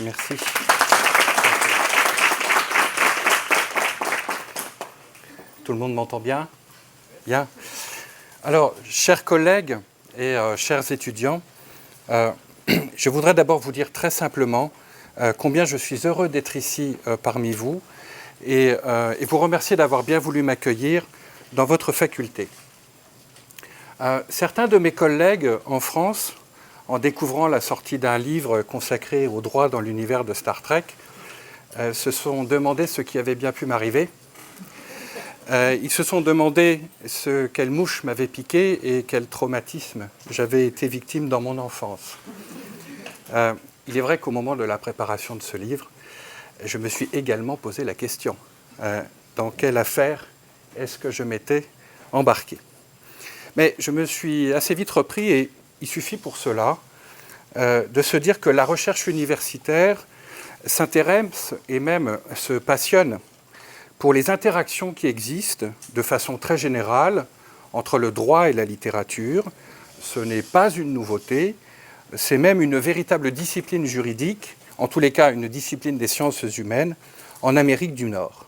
Merci. Tout le monde m'entend bien? Bien. Alors, chers collègues et chers étudiants, je voudrais d'abord vous dire très simplement combien je suis heureux d'être ici parmi vous et vous remercier d'avoir bien voulu m'accueillir dans votre faculté. Certains de mes collègues en France, en découvrant la sortie d'un livre consacré au droit dans l'univers de Star Trek, se sont demandé ce qui avait bien pu m'arriver. Ils se sont demandé quelle mouche m'avait piqué et quel traumatisme j'avais été victime dans mon enfance. Il est vrai qu'au moment de la préparation de ce livre, je me suis également posé la question dans quelle affaire est-ce que je m'étais embarqué? Mais je me suis assez vite repris et il suffit pour cela de se dire que la recherche universitaire s'intéresse et même se passionne pour les interactions qui existent de façon très générale entre le droit et la littérature. Ce n'est pas une nouveauté, c'est même une véritable discipline juridique, en tous les cas une discipline des sciences humaines, en Amérique du Nord.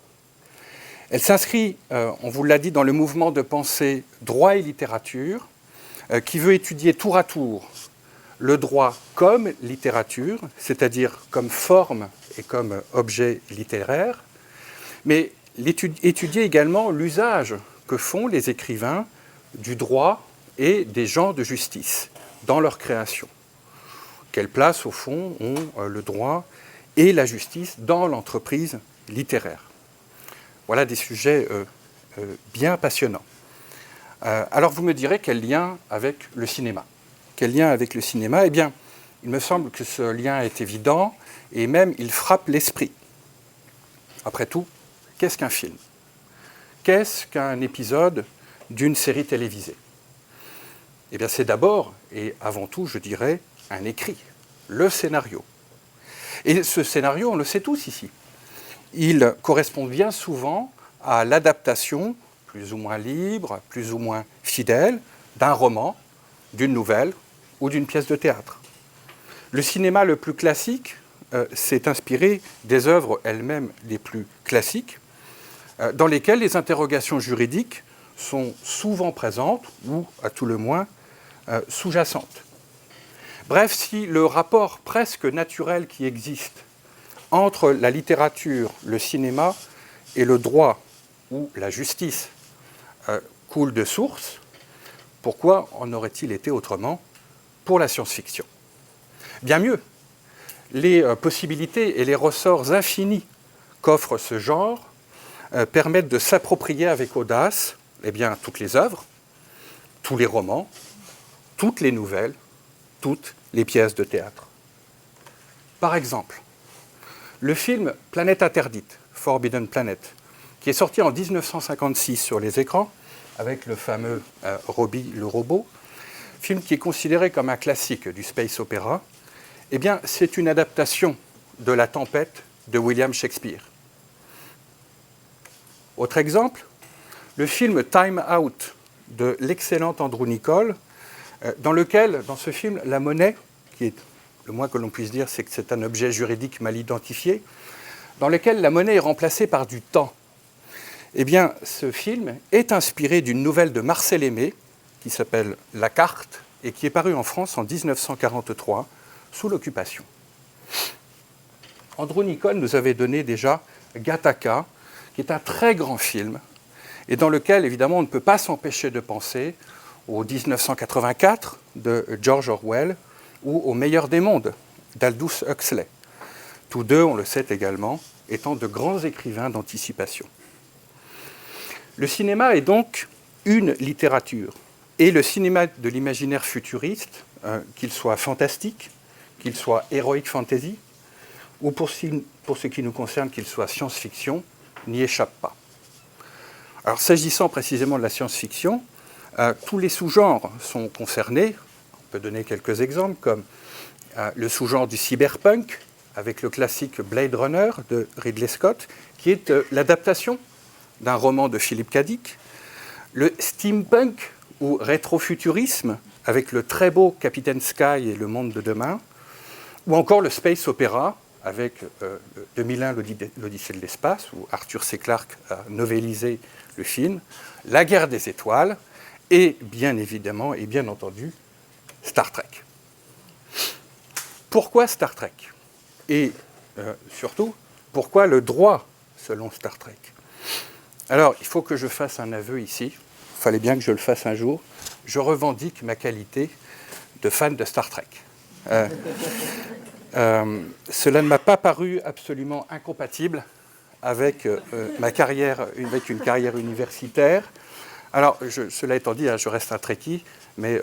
Elle s'inscrit, on vous l'a dit, dans le mouvement de pensée droit et littérature, qui veut étudier tour à tour le droit comme littérature, c'est-à-dire comme forme et comme objet littéraire, mais étudier également l'usage que font les écrivains du droit et des gens de justice dans leur création. Quelle place, au fond, ont le droit et la justice dans l'entreprise littéraire? Voilà des sujets bien passionnants. Alors vous me direz, quel lien avec le cinéma? Quel lien avec le cinéma? Eh bien, il me semble que ce lien est évident et même il frappe l'esprit. Après tout, qu'est-ce qu'un film? Qu'est-ce qu'un épisode d'une série télévisée? Eh bien, c'est d'abord et avant tout, je dirais, un écrit, le scénario. Et ce scénario, on le sait tous ici, il correspond bien souvent à l'adaptation, plus ou moins libre, plus ou moins fidèle, d'un roman, d'une nouvelle ou d'une pièce de théâtre. Le cinéma le plus classique s'est inspiré des œuvres elles-mêmes les plus classiques, dans lesquelles les interrogations juridiques sont souvent présentes, ou à tout le moins sous-jacentes. Bref, si le rapport presque naturel qui existe entre la littérature, le cinéma et le droit ou la justice coule de source, pourquoi en aurait-il été autrement pour la science-fiction? Bien mieux, les possibilités et les ressorts infinis qu'offre ce genre permettent de s'approprier avec audace toutes les œuvres, tous les romans, toutes les nouvelles, toutes les pièces de théâtre. Par exemple, le film Planète interdite, Forbidden Planet, qui est sorti en 1956 sur les écrans, avec le fameux Robbie le robot, film qui est considéré comme un classique du space opéra, eh bien, c'est une adaptation de La Tempête de William Shakespeare. Autre exemple, le film Time Out de l'excellent Andrew Niccol, dans ce film, la monnaie, qui est le moins que l'on puisse dire, c'est que c'est un objet juridique mal identifié, dans lequel la monnaie est remplacée par du temps. Eh bien, ce film est inspiré d'une nouvelle de Marcel Aimé, qui s'appelle La Carte, et qui est parue en France en 1943, sous l'occupation. Andrew Niccol nous avait donné déjà Gattaca, qui est un très grand film, et dans lequel, évidemment, on ne peut pas s'empêcher de penser au 1984 de George Orwell ou au Meilleur des mondes d'Aldous Huxley. Tous deux, on le sait également, étant de grands écrivains d'anticipation. Le cinéma est donc une littérature. Et le cinéma de l'imaginaire futuriste, qu'il soit fantastique, qu'il soit heroic fantasy, ou pour ce qui nous concerne, qu'il soit science-fiction, n'y échappe pas. Alors, s'agissant précisément de la science-fiction, tous les sous-genres sont concernés. On peut donner quelques exemples, comme le sous-genre du cyberpunk, avec le classique Blade Runner de Ridley Scott, qui est l'adaptation d'un roman de Philip K. Dick, le steampunk ou rétrofuturisme, avec le très beau Capitaine Sky et le monde de demain, ou encore le space opéra, avec 2001, l'Odyssée de l'espace, où Arthur C. Clarke a novélisé le film, La Guerre des étoiles, et bien évidemment, et bien entendu, Star Trek. Pourquoi Star Trek? Et surtout, pourquoi le droit selon Star Trek? Alors, il faut que je fasse un aveu ici. Il fallait bien que je le fasse un jour. Je revendique ma qualité de fan de Star Trek. Cela ne m'a pas paru absolument incompatible avec ma carrière, avec une carrière universitaire. Alors, cela étant dit, je reste un Trekkie, mais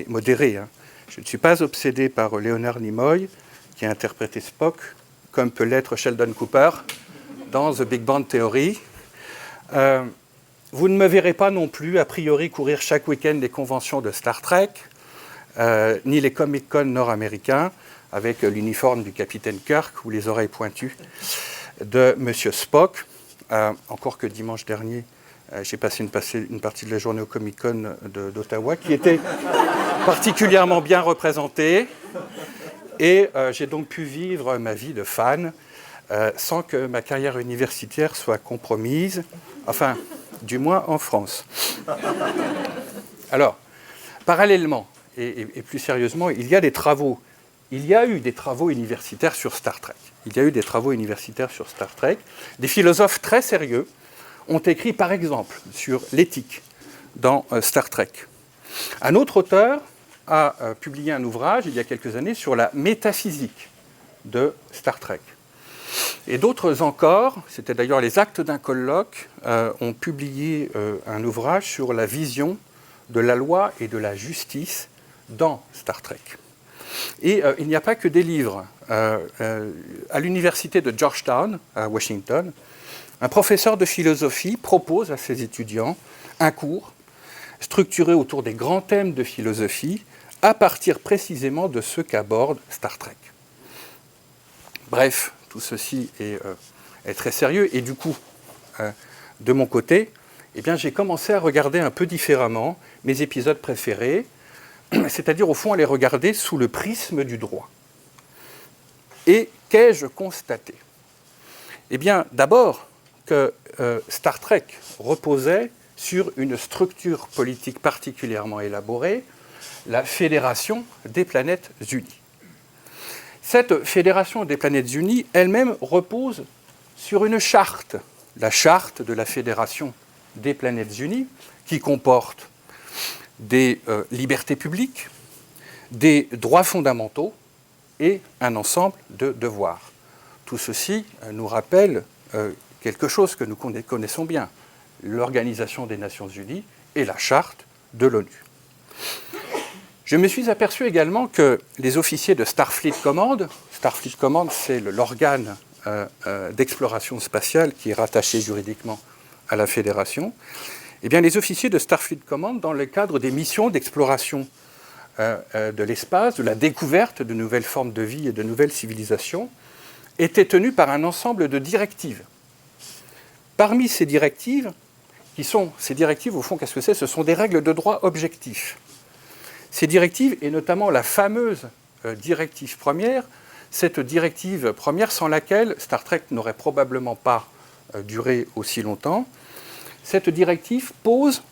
modéré. Je ne suis pas obsédé par Leonard Nimoy, qui a interprété Spock, comme peut l'être Sheldon Cooper dans The Big Bang Theory. Vous ne me verrez pas non plus, a priori, courir chaque week-end des conventions de Star Trek, ni les Comic-Con nord-américains, avec l'uniforme du capitaine Kirk ou les oreilles pointues de Monsieur Spock. Encore que dimanche dernier, j'ai passé une partie de la journée au Comic-Con d'Ottawa, qui était particulièrement bien représentée. Et j'ai donc pu vivre ma vie de fan sans que ma carrière universitaire soit compromise, enfin, du moins en France. Alors, parallèlement, et plus sérieusement, il y a eu des travaux universitaires sur Star Trek. Des philosophes très sérieux ont écrit, par exemple, sur l'éthique dans Star Trek. Un autre auteur a publié un ouvrage, il y a quelques années, sur la métaphysique de Star Trek. Et d'autres encore, c'était d'ailleurs les actes d'un colloque, ont publié un ouvrage sur la vision de la loi et de la justice dans Star Trek. Et il n'y a pas que des livres. À l'université de Georgetown, à Washington, un professeur de philosophie propose à ses étudiants un cours structuré autour des grands thèmes de philosophie à partir précisément de ceux qu'aborde Star Trek. Bref, tout ceci est très sérieux et du coup, de mon côté, eh bien, j'ai commencé à regarder un peu différemment mes épisodes préférés, c'est-à-dire au fond à les regarder sous le prisme du droit. Et qu'ai-je constaté? Eh bien, d'abord que Star Trek reposait sur une structure politique particulièrement élaborée, la Fédération des Planètes Unies. Cette Fédération des Planètes Unies elle-même repose sur une charte, la charte de la Fédération des Planètes Unies, qui comporte des libertés publiques, des droits fondamentaux et un ensemble de devoirs. Tout ceci nous rappelle quelque chose que nous connaissons bien, l'Organisation des Nations Unies et la charte de l'ONU. Je me suis aperçu également que les officiers de Starfleet Command, c'est l'organe d'exploration spatiale qui est rattaché juridiquement à la Fédération, eh bien, les officiers de Starfleet Command, dans le cadre des missions d'exploration de l'espace, de la découverte de nouvelles formes de vie et de nouvelles civilisations, étaient tenus par un ensemble de directives. Parmi ces directives, au fond, qu'est-ce que c'est? Ce sont des règles de droit objectifs. Ces directives, et notamment la fameuse directive première, cette directive première sans laquelle Star Trek n'aurait probablement pas duré aussi longtemps, cette directive pose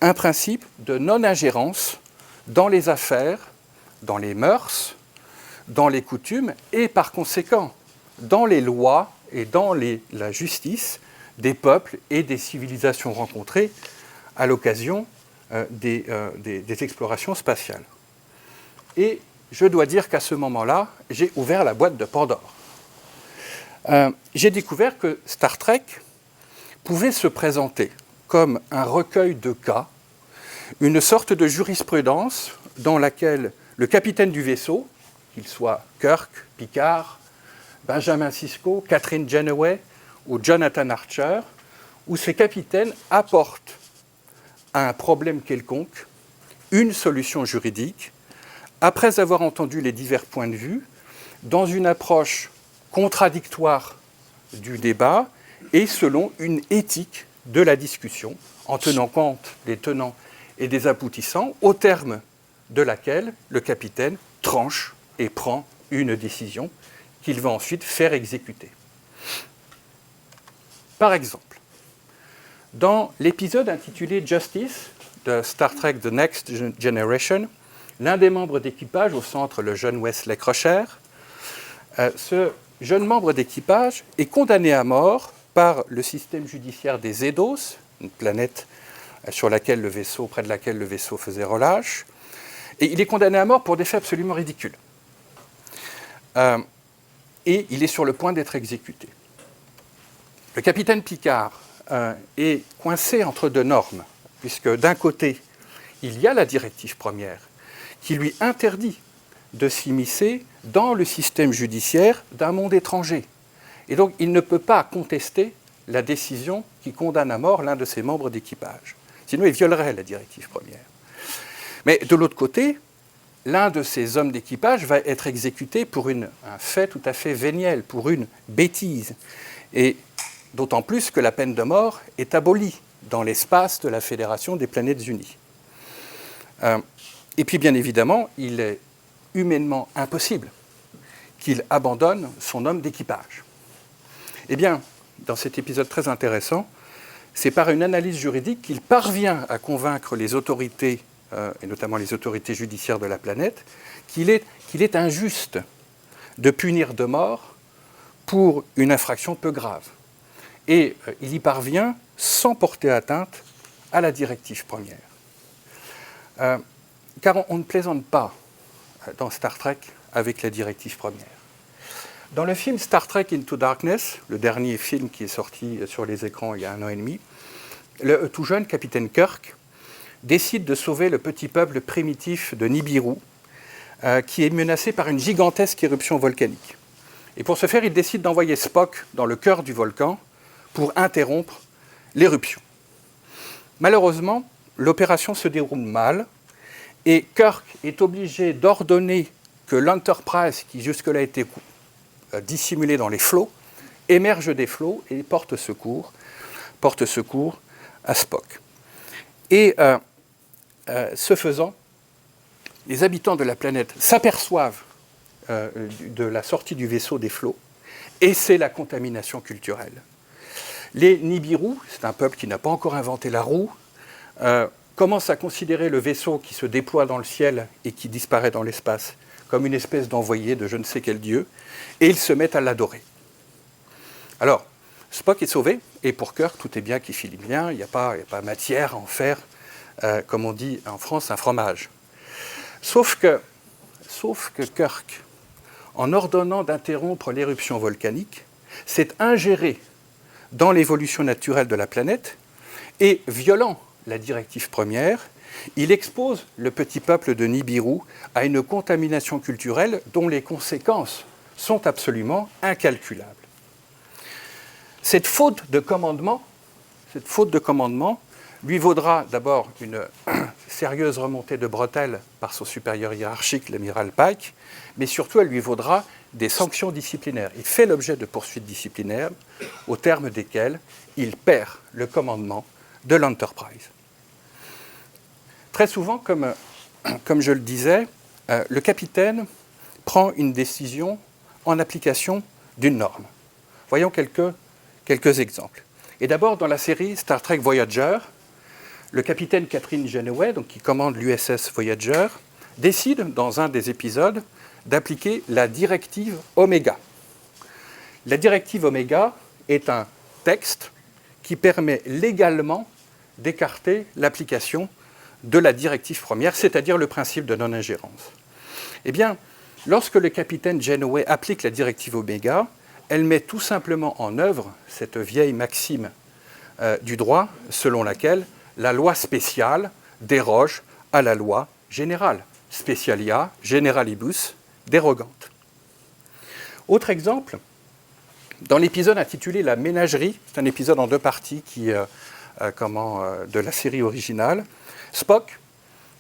un principe de non-ingérence dans les affaires, dans les mœurs, dans les coutumes et par conséquent dans les lois et dans la justice des peuples et des civilisations rencontrées à l'occasion des explorations spatiales. Et je dois dire qu'à ce moment-là, j'ai ouvert la boîte de Pandore. J'ai découvert que Star Trek pouvait se présenter comme un recueil de cas, une sorte de jurisprudence dans laquelle le capitaine du vaisseau, qu'il soit Kirk, Picard, Benjamin Sisko, Catherine Janeway ou Jonathan Archer, où ces capitaines apportent à un problème quelconque une solution juridique, après avoir entendu les divers points de vue, dans une approche contradictoire du débat et selon une éthique de la discussion, en tenant compte des tenants et des aboutissants, au terme de laquelle le capitaine tranche et prend une décision qu'il va ensuite faire exécuter. Par exemple, dans l'épisode intitulé Justice de Star Trek The Next Generation, l'un des membres d'équipage, au centre le jeune Wesley Crusher, ce jeune membre d'équipage est condamné à mort par le système judiciaire des Eidos, une planète près de laquelle le vaisseau faisait relâche, et il est condamné à mort pour des faits absolument ridicules. Et il est sur le point d'être exécuté. Le capitaine Picard est coincé entre deux normes, puisque d'un côté, il y a la directive première qui lui interdit de s'immiscer dans le système judiciaire d'un monde étranger. Et donc, il ne peut pas contester la décision qui condamne à mort l'un de ses membres d'équipage. Sinon, il violerait la directive première. Mais de l'autre côté, l'un de ces hommes d'équipage va être exécuté pour un fait tout à fait véniel, pour une bêtise. Et d'autant plus que la peine de mort est abolie dans l'espace de la Fédération des Planètes Unies. Et puis, bien évidemment, il est humainement impossible qu'il abandonne son homme d'équipage. Eh bien, dans cet épisode très intéressant, c'est par une analyse juridique qu'il parvient à convaincre les autorités, et notamment les autorités judiciaires de la planète, qu'il est injuste de punir de mort pour une infraction peu grave. Et il y parvient sans porter atteinte à la directive première. Car on ne plaisante pas dans Star Trek avec la directive première. Dans le film Star Trek Into Darkness, le dernier film qui est sorti sur les écrans il y a 1 an et demi, le tout jeune capitaine Kirk décide de sauver le petit peuple primitif de Nibiru, qui est menacé par une gigantesque éruption volcanique. Et pour ce faire, il décide d'envoyer Spock dans le cœur du volcan pour interrompre l'éruption. Malheureusement, l'opération se déroule mal et Kirk est obligé d'ordonner que l'Enterprise, qui jusque-là était dissimulée dans les flots, émerge des flots et porte secours à Spock. Et ce faisant, les habitants de la planète s'aperçoivent de la sortie du vaisseau des flots, et c'est la contamination culturelle. Les Nibiru, c'est un peuple qui n'a pas encore inventé la roue, commencent à considérer le vaisseau qui se déploie dans le ciel et qui disparaît dans l'espace comme une espèce d'envoyé de je ne sais quel dieu, et ils se mettent à l'adorer. Alors, Spock est sauvé, et pour Kirk, tout est bien qui finit bien, il n'y a pas matière à en faire, comme on dit en France, un fromage. Sauf que Kirk, en ordonnant d'interrompre l'éruption volcanique, s'est ingéré dans l'évolution naturelle de la planète, et violant la directive première, il expose le petit peuple de Nibiru à une contamination culturelle dont les conséquences sont absolument incalculables. Cette faute de commandement lui vaudra d'abord une sérieuse remontée de bretelles par son supérieur hiérarchique, l'amiral Pike, mais surtout elle lui vaudra des sanctions disciplinaires. Il fait l'objet de poursuites disciplinaires au terme desquelles il perd le commandement de l'Enterprise. Très souvent, comme je le disais, le capitaine prend une décision en application d'une norme. Voyons quelques exemples. Et d'abord, dans la série Star Trek Voyager, le capitaine Catherine Janeway, donc qui commande l'USS Voyager, décide, dans un des épisodes, d'appliquer la directive Oméga. La directive Oméga est un texte qui permet légalement d'écarter l'application de la directive première, c'est-à-dire le principe de non-ingérence. Eh bien, lorsque le capitaine Janeway applique la directive Oméga, elle met tout simplement en œuvre cette vieille maxime du droit selon laquelle la loi spéciale déroge à la loi générale. Specialia generalibus dérogante. Autre exemple, dans l'épisode intitulé La Ménagerie, c'est un épisode en 2 parties de la série originale, Spock,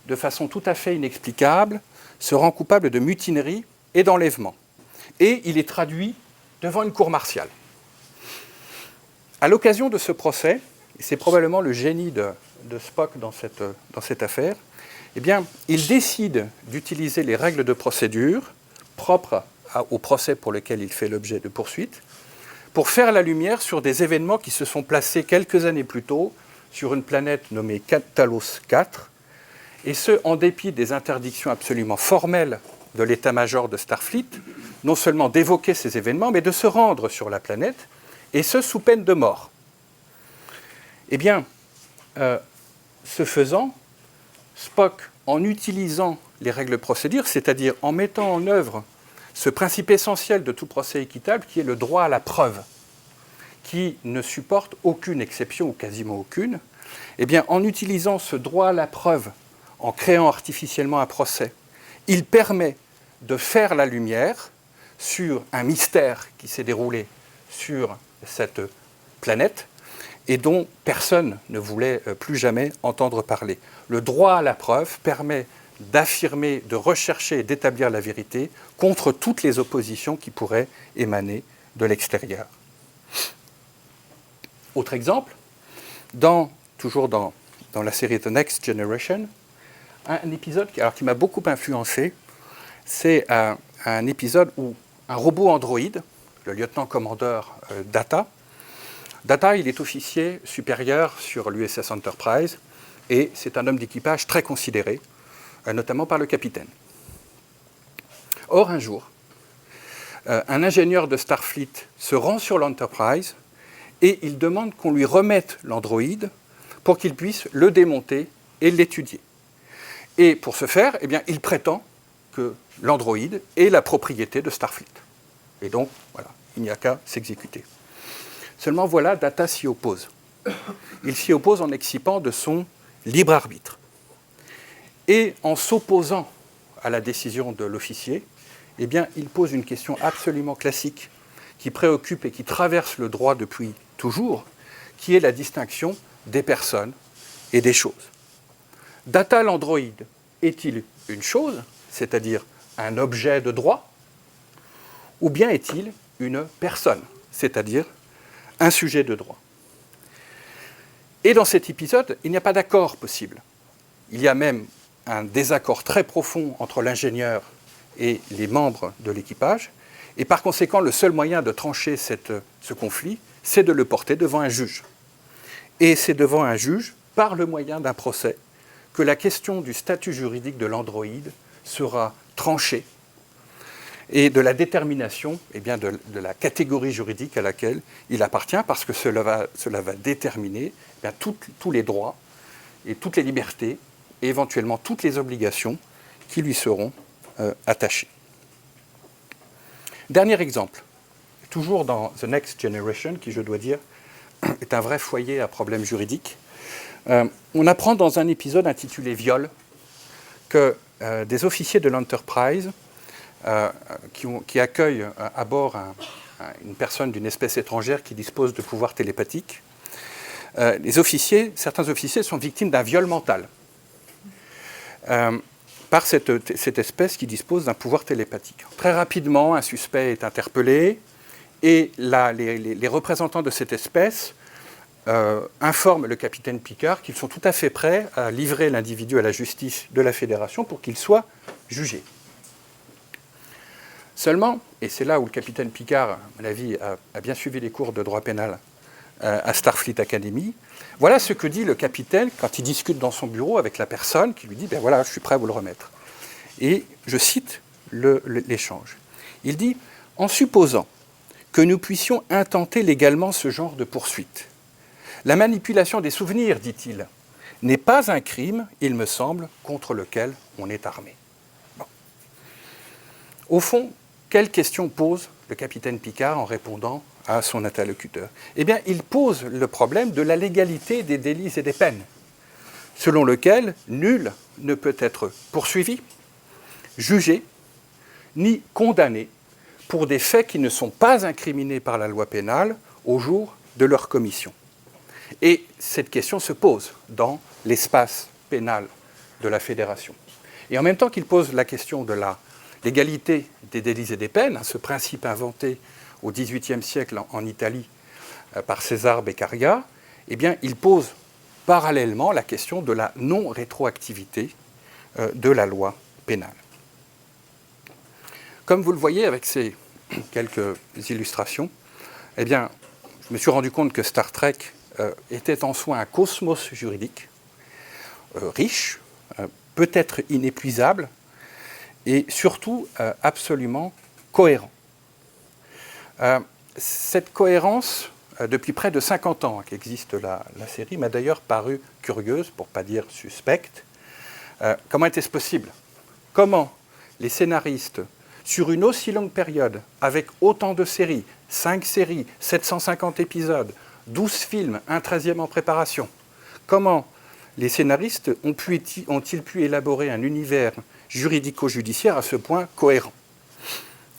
de façon tout à fait inexplicable, se rend coupable de mutinerie et d'enlèvement. Et il est traduit devant une cour martiale. À l'occasion de ce procès, et c'est probablement le génie de Spock dans cette affaire, eh bien, il décide d'utiliser les règles de procédure propres au procès pour lequel il fait l'objet de poursuites, pour faire la lumière sur des événements qui se sont placés quelques années plus tôt sur une planète nommée Talos 4, et ce, en dépit des interdictions absolument formelles de l'état-major de Starfleet, non seulement d'évoquer ces événements, mais de se rendre sur la planète, et ce, sous peine de mort. Eh bien, ce faisant, Spock, en utilisant les règles de procédure, c'est-à-dire en mettant en œuvre ce principe essentiel de tout procès équitable, qui est le droit à la preuve, qui ne supporte aucune exception, ou quasiment aucune, eh bien, en utilisant ce droit à la preuve, en créant artificiellement un procès, il permet de faire la lumière sur un mystère qui s'est déroulé sur cette planète et dont personne ne voulait plus jamais entendre parler. Le droit à la preuve permet d'affirmer, de rechercher et d'établir la vérité contre toutes les oppositions qui pourraient émaner de l'extérieur. Autre exemple, toujours dans la série The Next Generation, un épisode qui m'a beaucoup influencé, c'est un épisode où un robot androïde, le lieutenant-commandeur Data, il est officier supérieur sur l'USS Enterprise et c'est un homme d'équipage très considéré, notamment par le capitaine. Or, un jour, un ingénieur de Starfleet se rend sur l'Enterprise et il demande qu'on lui remette l'androïde pour qu'il puisse le démonter et l'étudier. Et pour ce faire, eh bien, il prétend que l'androïde est la propriété de Starfleet. Et donc, voilà, il n'y a qu'à s'exécuter. Seulement, voilà, Data s'y oppose. Il s'y oppose en excipant de son libre arbitre. Et en s'opposant à la décision de l'officier, eh bien, il pose une question absolument classique qui préoccupe et qui traverse le droit depuis toujours, qui est la distinction des personnes et des choses. Data, l'androïde, est-il une chose, c'est-à-dire un objet de droit, ou bien est-il une personne, c'est-à-dire un sujet de droit? Et dans cet épisode, il n'y a pas d'accord possible. Il y a même un désaccord très profond entre l'ingénieur et les membres de l'équipage, et par conséquent, le seul moyen de trancher ce conflit, c'est de le porter devant un juge. Et c'est devant un juge, par le moyen d'un procès, que la question du statut juridique de l'androïde sera tranchée et de la détermination, eh bien de la catégorie juridique à laquelle il appartient, parce que cela va déterminer eh bien, tous les droits et toutes les libertés, et éventuellement toutes les obligations qui lui seront attachées. Dernier exemple, toujours dans The Next Generation, qui, je dois dire, est un vrai foyer à problèmes juridiques. On apprend dans un épisode intitulé « Viol » que des officiers de l'Enterprise qui accueillent à bord une personne d'une espèce étrangère qui dispose de pouvoirs télépathiques, certains officiers sont victimes d'un viol mental par cette espèce qui dispose d'un pouvoir télépathique. Très rapidement, un suspect est interpellé et les représentants de cette espèce informent le capitaine Picard qu'ils sont tout à fait prêts à livrer l'individu à la justice de la Fédération pour qu'il soit jugé. Seulement, et c'est là où le capitaine Picard, à mon avis, a bien suivi les cours de droit pénal à Starfleet Academy, voilà ce que dit le capitaine quand il discute dans son bureau avec la personne qui lui dit « ben voilà, je suis prêt à vous le remettre ». Et je cite l'échange. Il dit « En supposant que nous puissions intenter légalement ce genre de poursuite, la manipulation des souvenirs, dit-il, n'est pas un crime, il me semble, contre lequel on est armé. » Bon. Au fond, quelle question pose le capitaine Picard en répondant à son interlocuteur? Eh bien, il pose le problème de la légalité des délits et des peines, selon lequel nul ne peut être poursuivi, jugé, ni condamné pour des faits qui ne sont pas incriminés par la loi pénale au jour de leur commission. Et cette question se pose dans l'espace pénal de la Fédération. Et en même temps qu'il pose la question de la l'égalité des délits et des peines, ce principe inventé au XVIIIe siècle en Italie par César Beccaria, eh bien, il pose parallèlement la question de la non-rétroactivité de la loi pénale. comme vous le voyez avec ces quelques illustrations, eh bien, je me suis rendu compte que Star Trek était en soi un cosmos juridique, riche, peut-être inépuisable, et surtout absolument cohérent. Cette cohérence, depuis près de 50 ans qu'existe la série, m'a d'ailleurs paru curieuse, pour ne pas dire suspecte. Comment était-ce possible? Comment les scénaristes, sur une aussi longue période, avec autant de séries, 5 séries, 750 épisodes, 12 films, un 13e en préparation, comment les scénaristes ont-ils pu élaborer un univers juridico-judiciaire à ce point cohérent?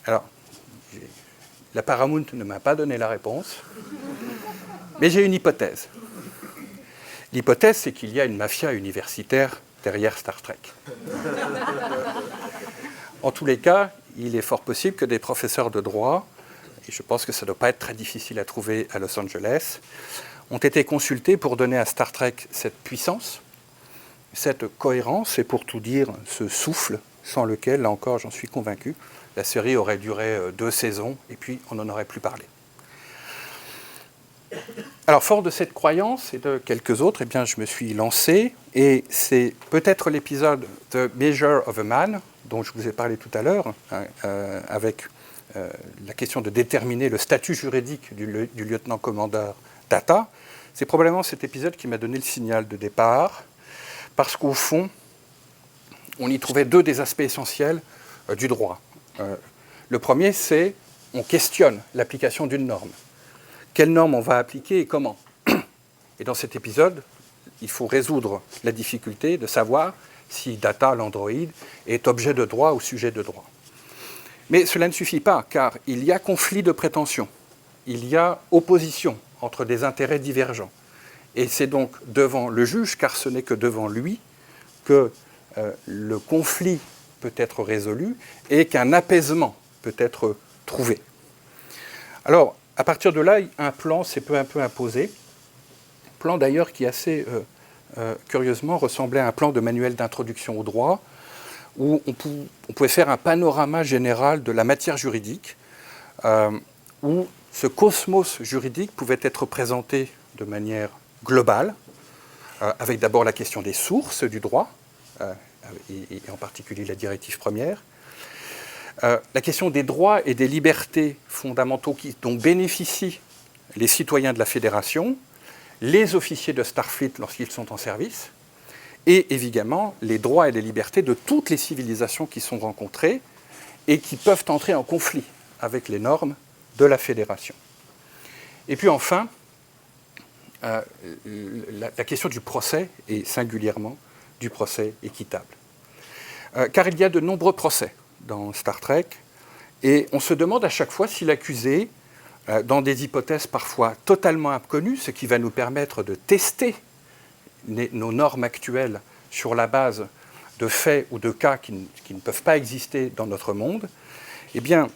Alors, la Paramount ne m'a pas donné la réponse, mais j'ai une hypothèse. L'hypothèse, c'est qu'il y a une mafia universitaire derrière Star Trek. En tous les cas, il est fort possible que des professeurs de droit, et je pense que ça ne doit pas être très difficile à trouver à Los Angeles, ont été consultés pour donner à Star Trek cette puissance, cette cohérence, et pour tout dire, ce souffle sans lequel, là encore, j'en suis convaincu, la série aurait duré 2 saisons, et puis on n'en aurait plus parlé. Alors, fort de cette croyance et de quelques autres, eh bien, je me suis lancé, et c'est peut-être l'épisode The Measure of a Man, dont je vous ai parlé tout à l'heure, avec la question de déterminer le statut juridique du lieutenant-commandeur Data. C'est probablement cet épisode qui m'a donné le signal de départ, parce qu'au fond, on y trouvait 2 des aspects essentiels du droit. Le premier, c'est on questionne l'application d'une norme. Quelle norme on va appliquer et comment? Et dans cet épisode, il faut résoudre la difficulté de savoir si Data, l'androïde, est objet de droit ou sujet de droit. Mais cela ne suffit pas, car il y a conflit de prétention, il y a opposition entre des intérêts divergents. Et c'est donc devant le juge, car ce n'est que devant lui, que le conflit peut être résolu et qu'un apaisement peut être trouvé. Alors, à partir de là, un plan s'est peu à peu imposé, plan d'ailleurs qui assez curieusement ressemblait à un plan de manuel d'introduction au droit, où on pouvait faire un panorama général de la matière juridique, où ce cosmos juridique pouvait être présenté de manière globale, avec d'abord la question des sources du droit, et en particulier la directive première, la question des droits et des libertés fondamentaux dont bénéficient les citoyens de la Fédération, les officiers de Starfleet lorsqu'ils sont en service, et évidemment les droits et les libertés de toutes les civilisations qui sont rencontrées et qui peuvent entrer en conflit avec les normes de la Fédération. Et puis enfin, la question du procès, et singulièrement du procès équitable. Car il y a de nombreux procès dans Star Trek, et on se demande à chaque fois si l'accusé, dans des hypothèses parfois totalement inconnues, ce qui va nous permettre de tester nos normes actuelles sur la base de faits ou de cas qui ne peuvent pas exister dans notre monde, eh bien,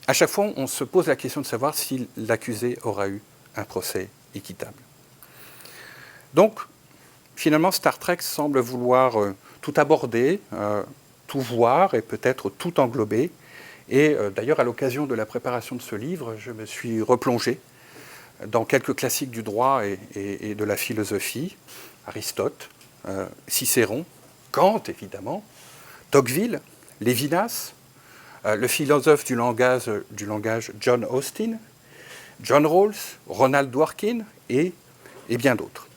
à chaque fois, on se pose la question de savoir si l'accusé aura eu un procès équitable. Donc, finalement, Star Trek semble vouloir tout aborder, tout voir et peut-être tout englober. Et d'ailleurs, à l'occasion de la préparation de ce livre, je me suis replongé dans quelques classiques du droit et de la philosophie, Aristote, Cicéron, Kant, évidemment, Tocqueville, Lévinas, le philosophe du langage John Austin, John Rawls, Ronald Dworkin et bien d'autres.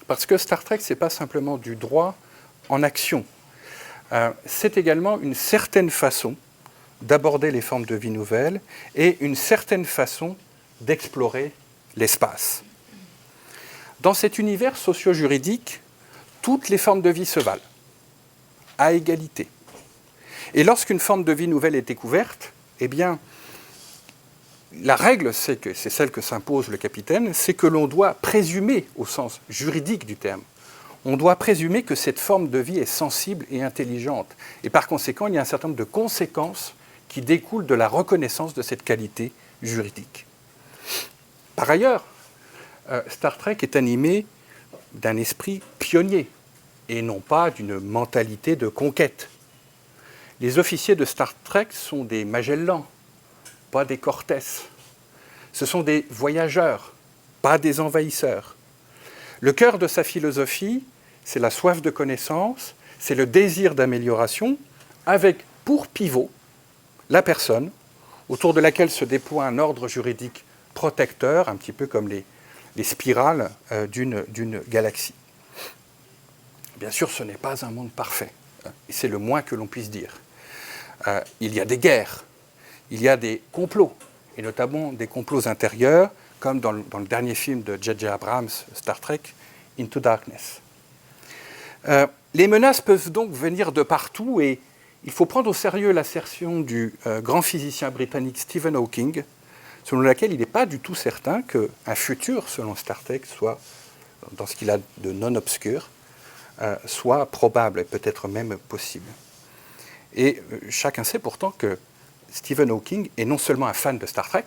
Parce que Star Trek, ce n'est pas simplement du droit en action. C'est également une certaine façon d'aborder les formes de vie nouvelles et une certaine façon d'explorer l'espace. Dans cet univers socio-juridique, toutes les formes de vie se valent, à égalité. Et lorsqu'une forme de vie nouvelle est découverte, eh bien, la règle, c'est celle que s'impose le capitaine, c'est que l'on doit présumer, au sens juridique du terme, on doit présumer que cette forme de vie est sensible et intelligente. Et par conséquent, il y a un certain nombre de conséquences qui découlent de la reconnaissance de cette qualité juridique. Par ailleurs, Star Trek est animé d'un esprit pionnier et non pas d'une mentalité de conquête. Les officiers de Star Trek sont des Magellans, pas des Cortés. Ce sont des voyageurs, pas des envahisseurs. Le cœur de sa philosophie, c'est la soif de connaissance, c'est le désir d'amélioration, avec pour pivot la personne, autour de laquelle se déploie un ordre juridique protecteur, un petit peu comme les spirales d'une galaxie. Bien sûr, ce n'est pas un monde parfait, et c'est le moins que l'on puisse dire. Il y a des guerres, il y a des complots, et notamment des complots intérieurs, comme dans le dernier film de J.J. Abrams, Star Trek, Into Darkness. Les menaces peuvent donc venir de partout, et il faut prendre au sérieux l'assertion du grand physicien britannique Stephen Hawking, selon laquelle il n'est pas du tout certain qu'un futur, selon Star Trek, soit, dans ce qu'il a de non obscur, soit probable et peut-être même possible. Et chacun sait pourtant que Stephen Hawking est non seulement un fan de Star Trek,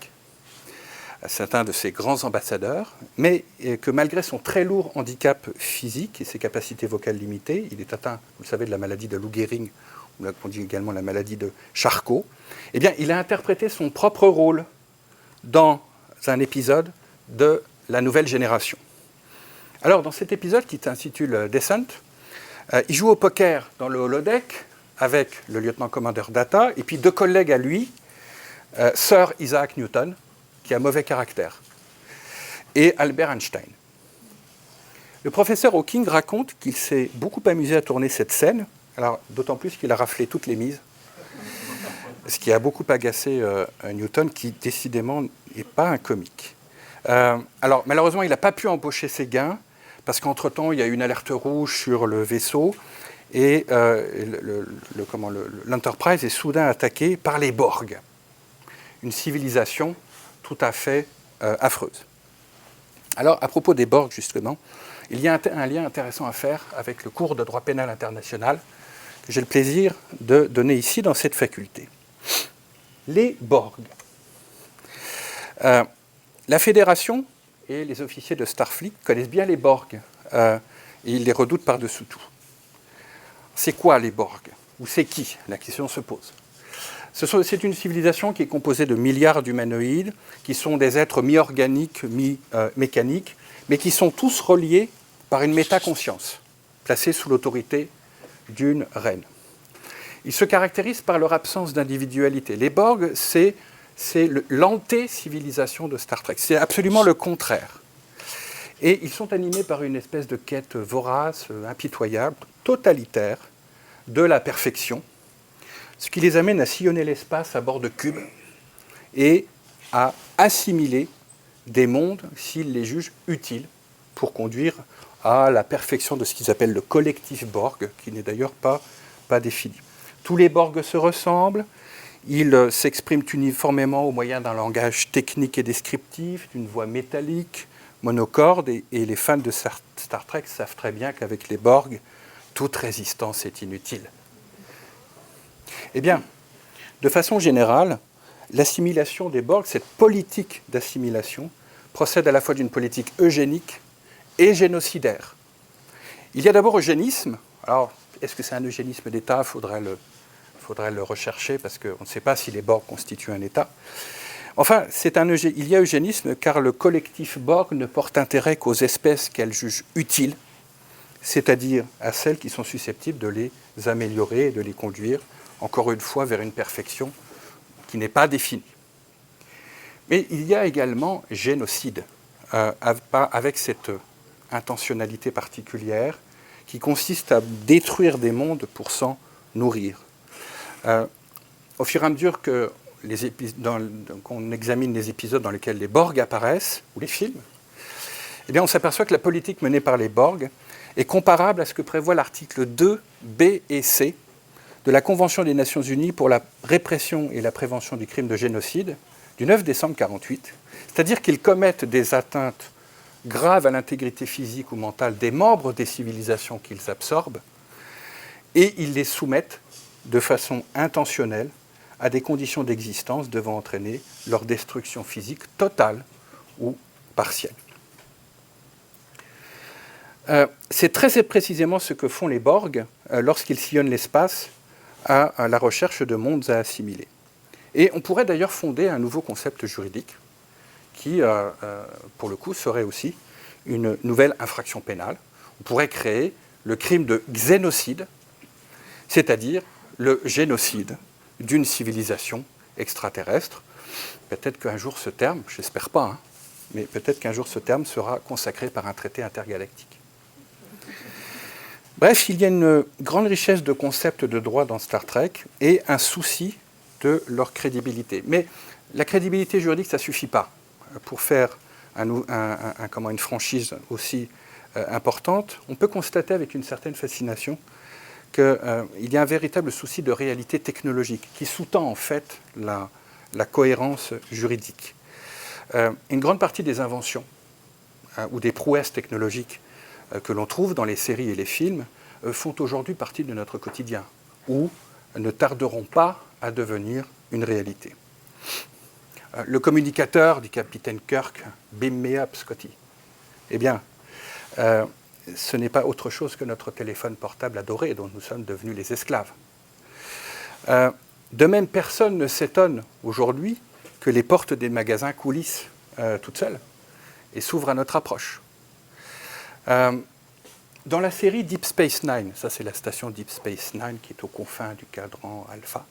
c'est un de ses grands ambassadeurs, mais que malgré son très lourd handicap physique et ses capacités vocales limitées, il est atteint, vous le savez, de la maladie de Lou Gehrig, on dit également la maladie de Charcot, eh bien, il a interprété son propre rôle dans un épisode de La Nouvelle Génération. Alors, dans cet épisode qui s'intitule Descent, il joue au poker dans le holodeck avec le lieutenant-commandeur Data et puis deux collègues à lui, Sir Isaac Newton, qui a mauvais caractère, et Albert Einstein. Le professeur Hawking raconte qu'il s'est beaucoup amusé à tourner cette scène, alors d'autant plus qu'il a raflé toutes les mises, ce qui a beaucoup agacé Newton, qui décidément n'est pas un comique. Alors malheureusement, il n'a pas pu embaucher ses gains, parce qu'entre-temps, il y a eu une alerte rouge sur le vaisseau, et l'Enterprise est soudain attaquée par les Borg, une civilisation tout à fait affreuse. Alors, à propos des Borg, justement, il y a un lien intéressant à faire avec le cours de droit pénal international que j'ai le plaisir de donner ici dans cette faculté. Les Borg. La Fédération et les officiers de Starfleet connaissent bien les Borg, et ils les redoutent par-dessous tout. C'est quoi les Borg? Ou c'est qui? La question se pose. C'est une civilisation qui est composée de milliards d'humanoïdes, qui sont des êtres mi-organiques, mi-mécaniques, mais qui sont tous reliés par une métaconscience, placée sous l'autorité d'une reine. Ils se caractérisent par leur absence d'individualité. Les Borg, c'est l'anté-civilisation de Star Trek. C'est absolument le contraire. Et ils sont animés par une espèce de quête vorace, impitoyable, totalitaire, de la perfection, ce qui les amène à sillonner l'espace à bord de cubes et à assimiler des mondes s'ils les jugent utiles pour conduire à la perfection de ce qu'ils appellent le collectif Borg, qui n'est d'ailleurs pas défini. Tous les Borg se ressemblent, ils s'expriment uniformément au moyen d'un langage technique et descriptif, d'une voix métallique, monocorde, et les fans de Star Trek savent très bien qu'avec les Borg, toute résistance est inutile. Eh bien, de façon générale, l'assimilation des Borg, cette politique d'assimilation, procède à la fois d'une politique eugénique et génocidaire. Il y a d'abord eugénisme. Alors, est-ce que c'est un eugénisme d'État? Faudrait le rechercher, parce qu'on ne sait pas si les Borg constituent un État. Enfin, il y a eugénisme car le collectif Borg ne porte intérêt qu'aux espèces qu'elle juge utiles, c'est-à-dire à celles qui sont susceptibles de les améliorer et de les conduire, encore une fois, vers une perfection qui n'est pas définie. Mais il y a également génocide, avec cette intentionnalité particulière qui consiste à détruire des mondes pour s'en nourrir. Au fur et à mesure qu'on examine les épisodes dans lesquels les Borg apparaissent, ou les films, eh bien on s'aperçoit que la politique menée par les Borg est comparable à ce que prévoit l'article 2, B et C de la Convention des Nations Unies pour la répression et la prévention du crime de génocide du 9 décembre 1948, c'est-à-dire qu'ils commettent des atteintes graves à l'intégrité physique ou mentale des membres des civilisations qu'ils absorbent, et ils les soumettent de façon intentionnelle à des conditions d'existence devant entraîner leur destruction physique totale ou partielle. C'est très précisément ce que font les Borg lorsqu'ils sillonnent l'espace à la recherche de mondes à assimiler. Et on pourrait d'ailleurs fonder un nouveau concept juridique qui, pour le coup, serait aussi une nouvelle infraction pénale. On pourrait créer le crime de xénocide, c'est-à-dire le génocide d'une civilisation extraterrestre. Peut-être qu'un jour ce terme, j'espère pas, hein, mais peut-être qu'un jour ce terme sera consacré par un traité intergalactique. Bref, il y a une grande richesse de concepts de droit dans Star Trek et un souci de leur crédibilité. Mais la crédibilité juridique, ça ne suffit pas pour faire une franchise aussi importante. On peut constater avec une certaine fascination qu'il y a un véritable souci de réalité technologique qui sous-tend en fait la cohérence juridique. Une grande partie des inventions ou des prouesses technologiques que l'on trouve dans les séries et les films font aujourd'hui partie de notre quotidien ou ne tarderont pas à devenir une réalité. Le communicateur du capitaine Kirk, « Beam me up, Scotty ». Eh bien, ce n'est pas autre chose que notre téléphone portable adoré dont nous sommes devenus les esclaves. De même, personne ne s'étonne aujourd'hui que les portes des magasins coulissent toutes seules et s'ouvrent à notre approche. Dans la série Deep Space Nine, ça c'est la station Deep Space Nine qui est aux confins du cadran alpha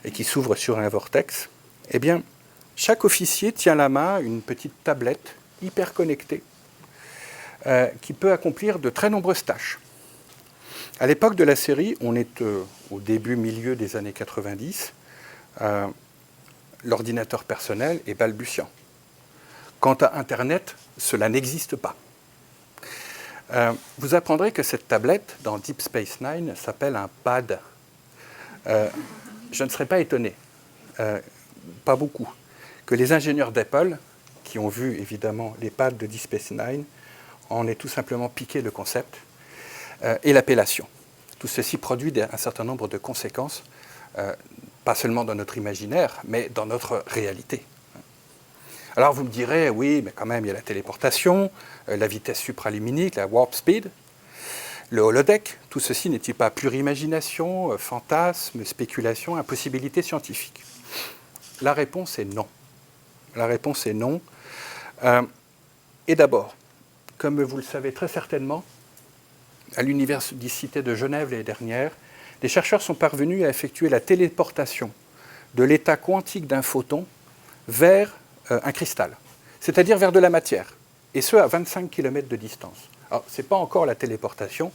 et qui s'ouvre sur un vortex, eh bien, chaque officier tient la main une petite tablette hyper connectée qui peut accomplir de très nombreuses tâches. À l'époque de la série, on est au milieu des années 90, l'ordinateur personnel est balbutiant. Quant à Internet, cela n'existe pas. Vous apprendrez que cette tablette, dans Deep Space Nine, s'appelle un pad. Je ne serais pas étonné, pas beaucoup, que les ingénieurs d'Apple, qui ont vu évidemment les pads de Deep Space Nine, en aient tout simplement piqué le concept et l'appellation. Tout ceci produit un certain nombre de conséquences, pas seulement dans notre imaginaire, mais dans notre réalité. Alors vous me direz, oui, mais quand même, il y a la téléportation, la vitesse supraluminique, la warp speed, le holodeck. Tout ceci n'est-il pas pure imagination, fantasme, spéculation, impossibilité scientifique? La réponse est non. La réponse est non. Et d'abord, comme vous le savez très certainement, à l'Université de Genève l'année dernière, des chercheurs sont parvenus à effectuer la téléportation de l'état quantique d'un photon vers un cristal, c'est-à-dire vers de la matière, et ce à 25 km de distance. Alors, ce n'est pas encore la téléportation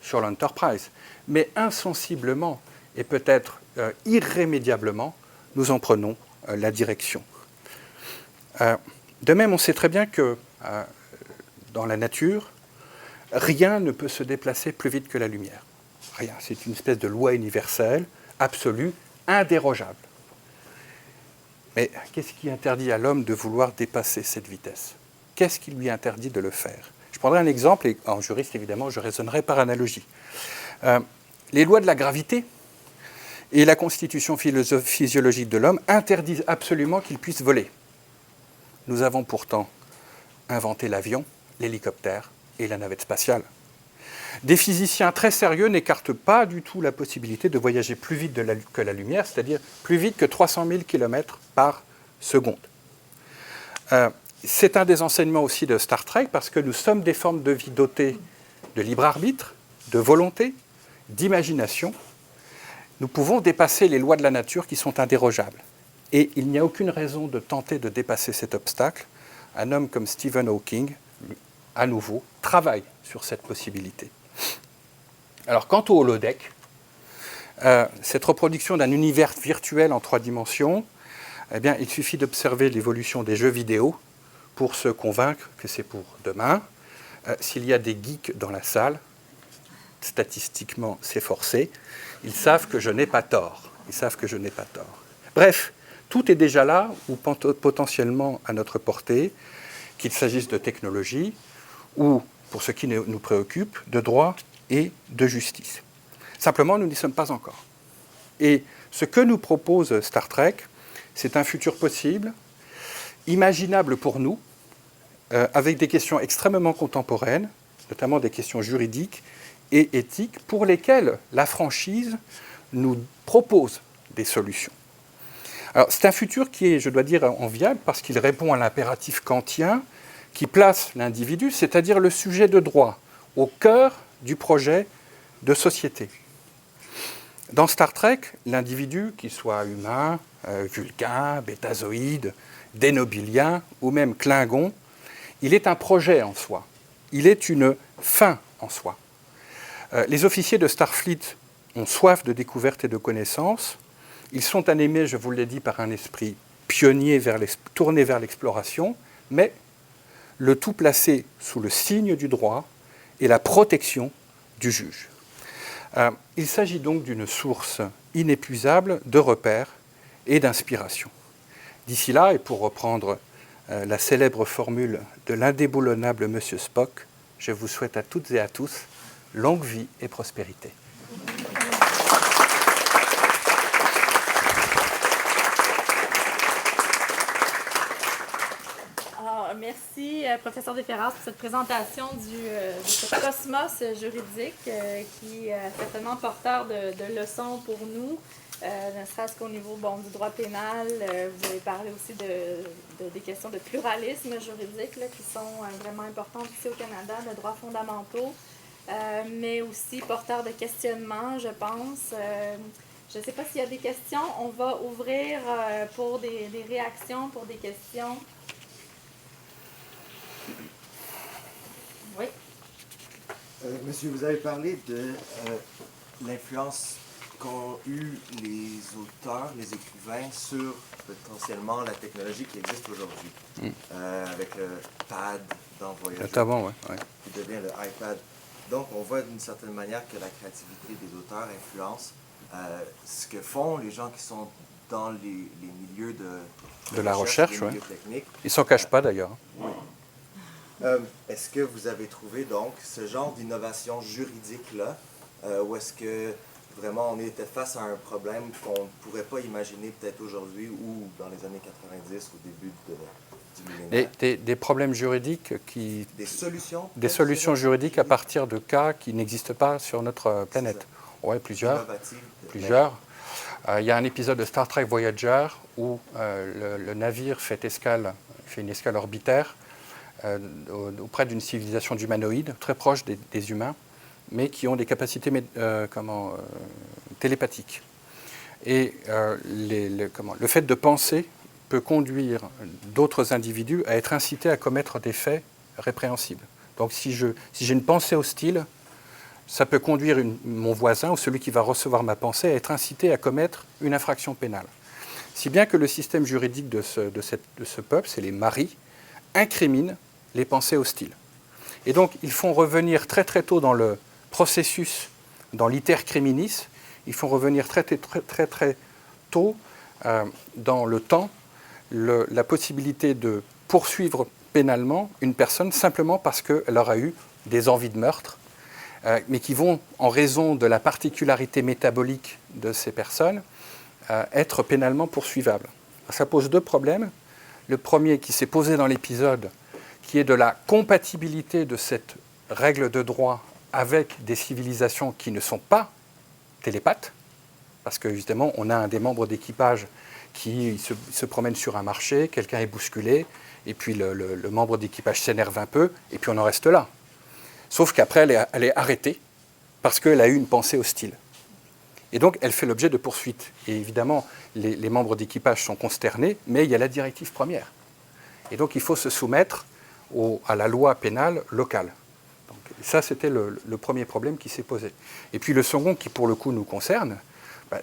sur l'Enterprise, mais insensiblement et peut-être irrémédiablement, nous en prenons la direction. De même, on sait très bien que dans la nature, rien ne peut se déplacer plus vite que la lumière. Rien. C'est une espèce de loi universelle, absolue, indérogeable. Mais qu'est-ce qui interdit à l'homme de vouloir dépasser cette vitesse? Qu'est-ce qui lui interdit de le faire? Je prendrai un exemple, et en juriste, évidemment, je raisonnerai par analogie. Les lois de la gravité et la constitution physiologique de l'homme interdisent absolument qu'il puisse voler. Nous avons pourtant inventé l'avion, l'hélicoptère et la navette spatiale. Des physiciens très sérieux n'écartent pas du tout la possibilité de voyager plus vite que la lumière, c'est-à-dire plus vite que 300 000 km par seconde. C'est un des enseignements aussi de Star Trek, parce que nous sommes des formes de vie dotées de libre arbitre, de volonté, d'imagination. Nous pouvons dépasser les lois de la nature qui sont indérogeables. Et il n'y a aucune raison de tenter de dépasser cet obstacle. Un homme comme Stephen Hawking, à nouveau, travaille sur cette possibilité. Alors, quant au holodeck, cette reproduction d'un univers virtuel en 3 dimensions, eh bien, il suffit d'observer l'évolution des jeux vidéo pour se convaincre que c'est pour demain. S'il y a des geeks dans la salle, statistiquement, c'est forcé, ils savent que je n'ai pas tort. Ils savent que je n'ai pas tort. Bref, tout est déjà là, ou potentiellement à notre portée, qu'il s'agisse de technologie, ou, pour ce qui nous préoccupe, de droit et de justice. Simplement, nous n'y sommes pas encore. Et ce que nous propose Star Trek, c'est un futur possible, imaginable pour nous, avec des questions extrêmement contemporaines, notamment des questions juridiques et éthiques, pour lesquelles la franchise nous propose des solutions. Alors, c'est un futur qui est, je dois dire, enviable parce qu'il répond à l'impératif kantien qui place l'individu, c'est-à-dire le sujet de droit, au cœur du projet de société. Dans Star Trek, l'individu, qu'il soit humain, vulcain, bétazoïde, dénobilien ou même klingon, il est un projet en soi. Il est une fin en soi. Les officiers de Starfleet ont soif de découverte et de connaissance. Ils sont animés, je vous l'ai dit, par un esprit pionnier tourné vers l'exploration, mais le tout placé sous le signe du droit et la protection du juge. Il s'agit donc d'une source inépuisable de repères et d'inspiration. D'ici là, et pour reprendre la célèbre formule de l'indéboulonnable Monsieur Spock, je vous souhaite à toutes et à tous longue vie et prospérité. Merci, professeur Desferras, pour cette présentation de ce cosmos juridique qui est certainement porteur de leçons pour nous, ne serait-ce qu'au niveau du droit pénal. Vous avez parlé aussi des questions de pluralisme juridique là, qui sont vraiment importantes ici au Canada, de droits fondamentaux, mais aussi porteur de questionnements, je pense. Je ne sais pas s'il y a des questions. On va ouvrir pour des réactions, pour des questions. Oui. Monsieur, vous avez parlé de l'influence qu'ont eu les auteurs, les écrivains sur potentiellement la technologie qui existe aujourd'hui, avec le pad dans Voyager, Notamment, ouais. qui devient le iPad. Donc, on voit d'une certaine manière que la créativité des auteurs influence ce que font les gens qui sont dans les milieux de la recherche, les milieux techniques. Ils ne s'en cachent pas d'ailleurs. Oui. Est-ce que vous avez trouvé donc ce genre d'innovation juridique-là, ou est-ce que vraiment on était face à un problème qu'on ne pourrait pas imaginer peut-être aujourd'hui ou dans les années 90 au début du millénaire? Des problèmes juridiques qui... Des solutions? Des solutions juridiques à partir de cas qui n'existent pas sur notre planète. Oui, plusieurs. Plusieurs. Il y a un épisode de Star Trek Voyager où le navire fait une escale orbitaire auprès d'une civilisation d'humanoïdes, très proche des humains, mais qui ont des capacités télépathiques. Et le fait de penser peut conduire d'autres individus à être incités à commettre des faits répréhensibles. Donc si j'ai une pensée hostile, ça peut conduire mon voisin ou celui qui va recevoir ma pensée à être incité à commettre une infraction pénale. Si bien que le système juridique de ce peuple, c'est les maris, incrimine les pensées hostiles. Et donc, ils font revenir très très tôt dans le processus, dans l'iter criminis, ils font revenir très tôt dans le temps la possibilité de poursuivre pénalement une personne simplement parce qu'elle aura eu des envies de meurtre, mais qui vont, en raison de la particularité métabolique de ces personnes, être pénalement poursuivables. Ça pose deux problèmes. Le premier qui s'est posé dans l'épisode, qui est de la compatibilité de cette règle de droit avec des civilisations qui ne sont pas télépathes, parce que justement, on a un des membres d'équipage qui se promène sur un marché, quelqu'un est bousculé, et puis le membre d'équipage s'énerve un peu, et puis on en reste là. Sauf qu'après, elle est arrêtée, parce qu'elle a eu une pensée hostile. Et donc, elle fait l'objet de poursuites. Et évidemment, les membres d'équipage sont consternés, mais il y a la directive première. Et donc, il faut se soumettre à la loi pénale locale. Donc, ça, c'était le premier problème qui s'est posé. Et puis le second, qui pour le coup nous concerne,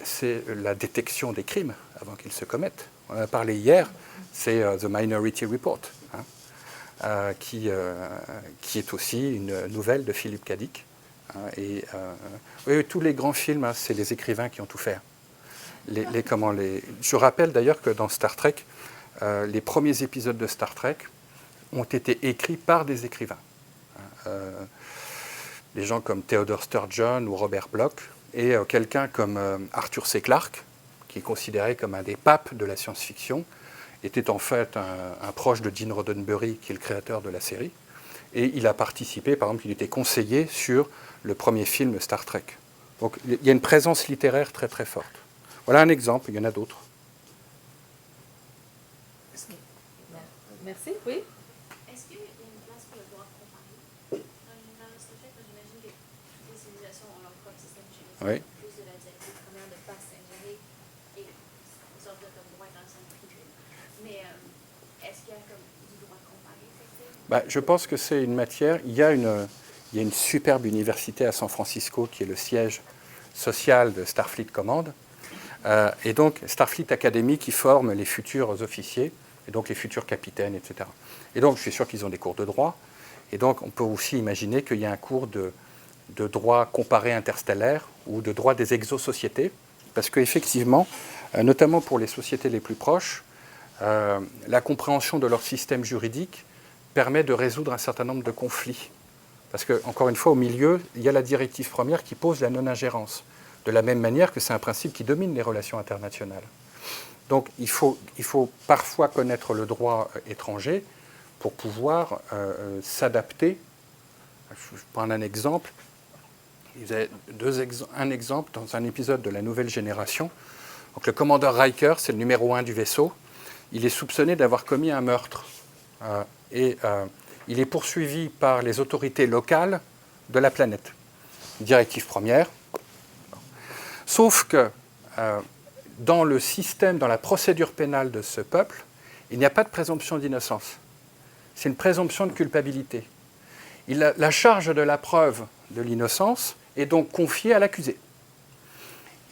c'est la détection des crimes avant qu'ils se commettent. On en a parlé hier, c'est The Minority Report, qui est aussi une nouvelle de Philippe K. Dick. Oui, tous les grands films, c'est les écrivains qui ont tout fait. Je rappelle d'ailleurs que dans Star Trek, les premiers épisodes de Star Trek ont été écrits par des écrivains. Des gens comme Theodore Sturgeon ou Robert Bloch, et quelqu'un comme Arthur C. Clarke, qui est considéré comme un des papes de la science-fiction, était en fait un proche de Gene Roddenberry, qui est le créateur de la série. Et il a participé, par exemple, il était conseiller sur le premier film Star Trek. Donc il y a une présence littéraire très très forte. Voilà un exemple, il y en a d'autres. Merci, oui. Est-ce qu'il y a une place pour le droit comparé dans ce fait? J'imagine que toutes les civilisations ont leur propre système juridique. Oui. Plus de la directive première de ne pas s'ingérer et une sorte de comme droit international privé. Mais est-ce qu'il y a comme du droit comparé? Je pense que c'est une matière. Il y a une superbe université à San Francisco qui est le siège social de Starfleet Command. Et donc Starfleet Academy qui forme les futurs officiers, et donc les futurs capitaines, etc. Et donc je suis sûr qu'ils ont des cours de droit. Et donc on peut aussi imaginer qu'il y a un cours de droit comparé interstellaire ou de droit des exosociétés, parce qu'effectivement, notamment pour les sociétés les plus proches, la compréhension de leur système juridique permet de résoudre un certain nombre de conflits. Parce que, encore une fois, au milieu, il y a la directive première qui pose la non-ingérence, de la même manière que c'est un principe qui domine les relations internationales. Donc il faut parfois connaître le droit étranger pour pouvoir s'adapter. Je prends un exemple. Vous avez un exemple dans un épisode de La Nouvelle Génération. Donc, le commandeur Riker, c'est le numéro 1 du vaisseau. Il est soupçonné d'avoir commis un meurtre. Il est poursuivi par les autorités locales de la planète. Directive première. Sauf que dans le système, dans la procédure pénale de ce peuple, il n'y a pas de présomption d'innocence. C'est une présomption de culpabilité. La charge de la preuve de l'innocence est donc confiée à l'accusé.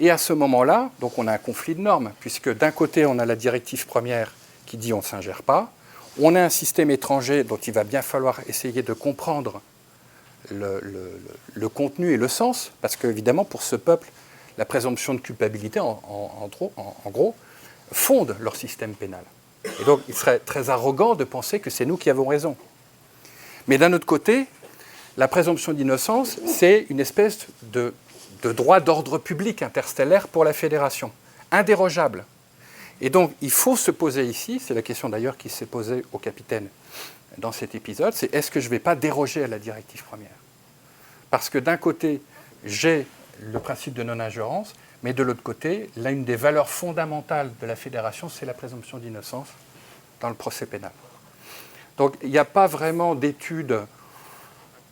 Et à ce moment-là, donc on a un conflit de normes, puisque d'un côté, on a la directive première qui dit on ne s'ingère pas, on a un système étranger dont il va bien falloir essayer de comprendre le contenu et le sens, parce qu'évidemment, pour ce peuple, la présomption de culpabilité, en gros, fonde leur système pénal. Et donc, il serait très arrogant de penser que c'est nous qui avons raison. Mais d'un autre côté, la présomption d'innocence, c'est une espèce de droit d'ordre public interstellaire pour la Fédération, indérogeable. Et donc, il faut se poser ici, c'est la question d'ailleurs qui s'est posée au capitaine dans cet épisode, c'est est-ce que je ne vais pas déroger à la directive première? Parce que d'un côté, j'ai le principe de non-ingérence, mais de l'autre côté, l'une des valeurs fondamentales de la Fédération, c'est la présomption d'innocence dans le procès pénal. Donc, il n'y a pas vraiment d'études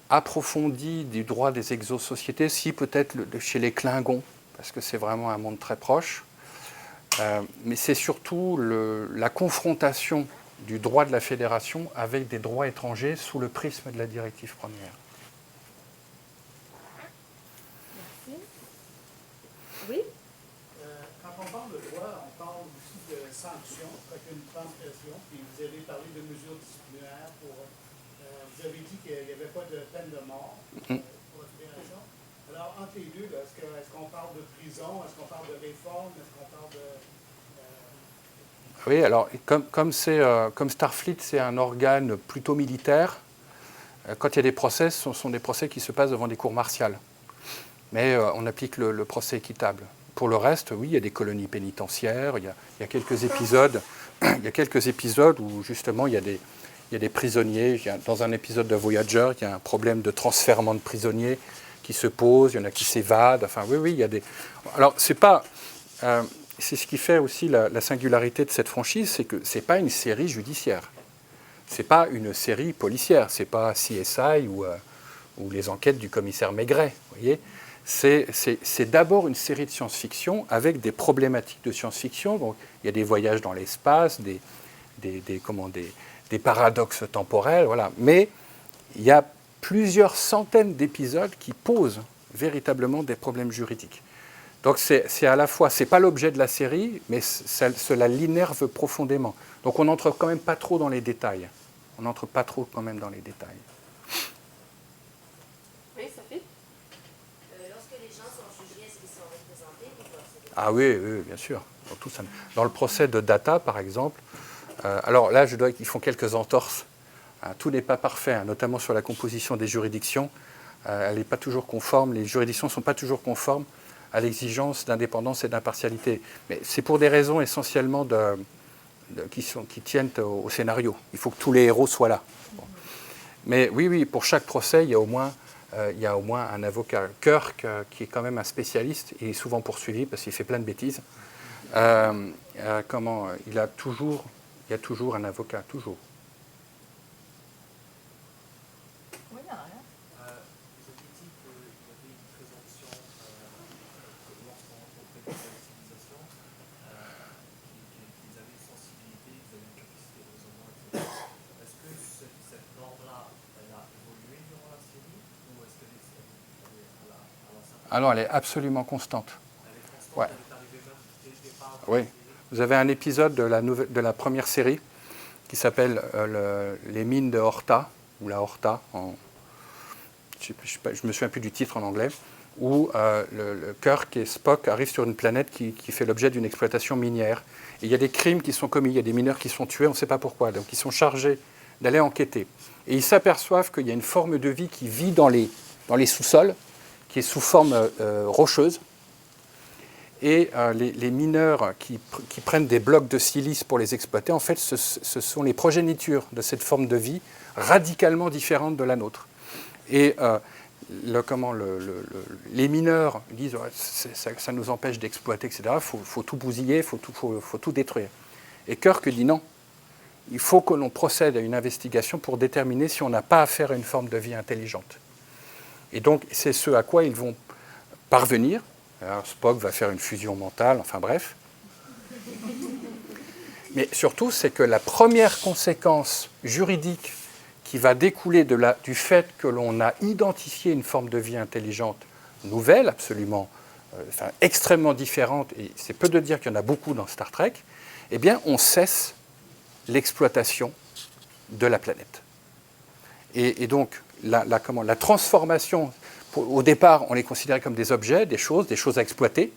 approfondie du droit des exosociétés, si peut-être chez les Klingons, parce que c'est vraiment un monde très proche, mais c'est surtout la confrontation du droit de la Fédération avec des droits étrangers sous le prisme de la directive première. Merci. Oui? Quand on parle de droit, on parle aussi de sanctions, avec une transgression, puis vous avez parlé de mesures disciplinaires pour... vous avez dit qu'il n'y avait pas de peine de mort pour la Fédération. Alors, entre les deux, est-ce qu'on parle de prison, est-ce qu'on parle de réforme, est-ce qu'on parle de... Oui, alors, comme Starfleet, c'est un organe plutôt militaire, quand il y a des procès, ce sont des procès qui se passent devant des cours martiales. Mais on applique le procès équitable. Pour le reste, oui, il y a des colonies pénitentiaires, il y a quelques épisodes où, justement, il y a des prisonniers. Dans un épisode de Voyager, il y a un problème de transfèrement de prisonniers qui se pose, il y en a qui s'évadent. Enfin, oui, il y a des... Alors, c'est pas... c'est ce qui fait aussi la singularité de cette franchise, c'est que ce n'est pas une série judiciaire. Ce n'est pas une série policière. Ce n'est pas CSI ou les enquêtes du commissaire Maigret. Vous voyez, c'est d'abord une série de science-fiction avec des problématiques de science-fiction. Donc, il y a des voyages dans l'espace, des paradoxes temporels, voilà. Mais il y a plusieurs centaines d'épisodes qui posent véritablement des problèmes juridiques. Donc c'est à la fois, c'est pas l'objet de la série, mais cela l'innerve profondément. Donc on n'entre quand même pas trop dans les détails. On n'entre pas trop quand même dans les détails. Oui, Sophie? Lorsque les gens sont jugés, est-ce qu'ils sont représentés? Ah oui, bien sûr. Dans le procès de Data, par exemple, alors là, je dois qu'ils font quelques entorses. Tout n'est pas parfait, notamment sur la composition des juridictions. Elle n'est pas toujours conforme, les juridictions ne sont pas toujours conformes à l'exigence d'indépendance et d'impartialité. Mais c'est pour des raisons essentiellement qui tiennent au scénario. Il faut que tous les héros soient là. Bon. Mais oui, pour chaque procès, il y a au moins il y a au moins un avocat. Kirk, qui est quand même un spécialiste, il est souvent poursuivi parce qu'il fait plein de bêtises. Il y a toujours un avocat, toujours. Oui, non, rien. Vous avez dit qu'il y avait une présomption lorsqu'on fait de la civilisation, qu'ils avaient une sensibilité, qu'ils avaient une capacité de raisonnement, etc. Est-ce que cette norme-là, elle a évolué durant la série ou est-ce qu'elle est à la simple? Alors, elle est absolument constante. Elle est constante, Ouais. elle est arrivée même dès le départ de Oui. la série. Vous avez un épisode de la première série qui s'appelle Les mines de Horta, ou la Horta, je ne me souviens plus du titre en anglais, où le Kirk et Spock arrivent sur une planète qui fait l'objet d'une exploitation minière. Et il y a des crimes qui sont commis, il y a des mineurs qui sont tués, on ne sait pas pourquoi. Donc ils sont chargés d'aller enquêter. Et ils s'aperçoivent qu'il y a une forme de vie qui vit dans les sous-sols, qui est sous forme rocheuse. Et les mineurs qui prennent des blocs de silice pour les exploiter, en fait, ce sont les progénitures de cette forme de vie radicalement différente de la nôtre. Et les mineurs disent ça nous empêche d'exploiter, etc. Il faut tout bousiller, il faut tout détruire. Et Kirk dit non. Il faut que l'on procède à une investigation pour déterminer si on n'a pas affaire à une forme de vie intelligente. Et donc, c'est ce à quoi ils vont parvenir. Alors, Spock va faire une fusion mentale, enfin bref. Mais surtout, c'est que la première conséquence juridique qui va découler du fait que l'on a identifié une forme de vie intelligente nouvelle, absolument, extrêmement différente, et c'est peu de dire qu'il y en a beaucoup dans Star Trek, eh bien, on cesse l'exploitation de la planète. Et donc, la transformation, au départ, on les considérait comme des objets, des choses à exploiter,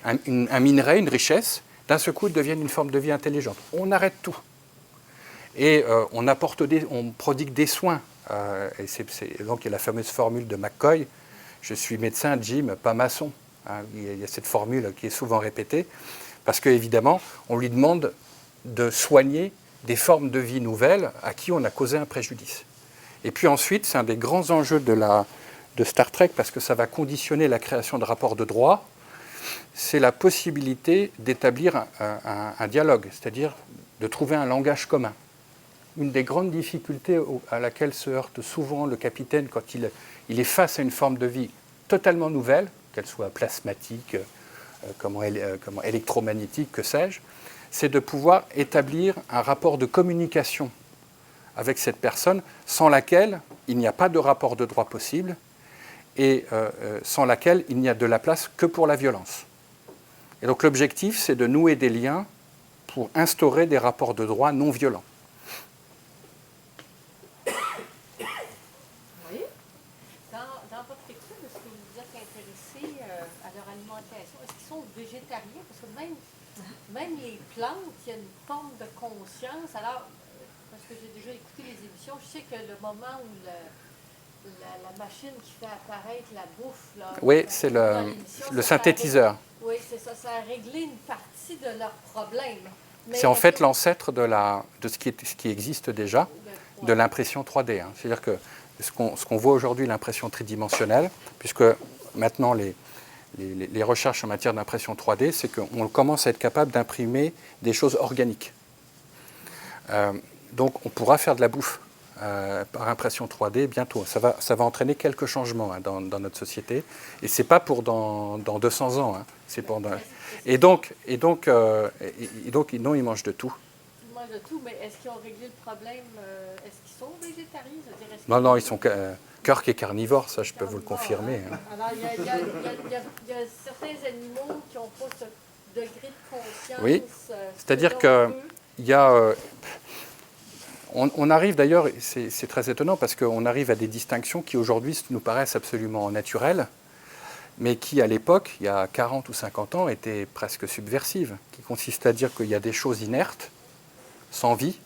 un minerai, une richesse. D'un seul coup, ils deviennent une forme de vie intelligente. On arrête tout. Et on prodigue des soins. Donc, il y a la fameuse formule de McCoy, je suis médecin, Jim, pas maçon. Il y a cette formule qui est souvent répétée, parce qu'évidemment, on lui demande de soigner des formes de vie nouvelles à qui on a causé un préjudice. Et puis ensuite, c'est un des grands enjeux de Star Trek, parce que ça va conditionner la création de rapports de droit, c'est la possibilité d'établir un dialogue, c'est-à-dire de trouver un langage commun. Une des grandes difficultés à laquelle se heurte souvent le capitaine quand il est face à une forme de vie totalement nouvelle, qu'elle soit plasmatique, comment électromagnétique, que sais-je, c'est de pouvoir établir un rapport de communication avec cette personne sans laquelle il n'y a pas de rapport de droit possible et sans laquelle il n'y a de la place que pour la violence. Et donc l'objectif, c'est de nouer des liens pour instaurer des rapports de droit non violents. Oui. Dans votre étude, est-ce que vous vous êtes intéressé à leur alimentation? Est-ce qu'ils sont végétariens? Parce que même les plantes, il y a une forme de conscience. Alors, parce que j'ai déjà écouté les émissions, je sais que le moment où la machine qui fait apparaître la bouffe... Là, oui, c'est le synthétiseur. Oui, c'est ça. Ça a réglé une partie de leurs problèmes. C'est en fait l'ancêtre de ce qui existe déjà, de l'impression 3D. Hein. C'est-à-dire que ce qu'on voit aujourd'hui, l'impression tridimensionnelle, puisque maintenant les recherches en matière d'impression 3D, c'est qu'on commence à être capable d'imprimer des choses organiques. Donc on pourra faire de la bouffe par impression 3D bientôt. Ça va entraîner quelques changements dans notre société. Et ce n'est pas pour dans 200 ans. Hein. C'est pour et donc, non, ils mangent de tout. Ils mangent de tout, mais est-ce qu'ils ont réglé le problème? Est-ce qu'ils sont végétariens? Non, ils sont... Kirk est carnivore, ça je peux vous le confirmer. Hein. Alors, il y a certains animaux qui n'ont pas ce degré de conscience. Oui, c'est-à-dire qu'il y a... On arrive d'ailleurs, c'est très étonnant, parce qu'on arrive à des distinctions qui aujourd'hui nous paraissent absolument naturelles, mais qui à l'époque, il y a 40 ou 50 ans, étaient presque subversives, qui consistent à dire qu'il y a des choses inertes, sans vie,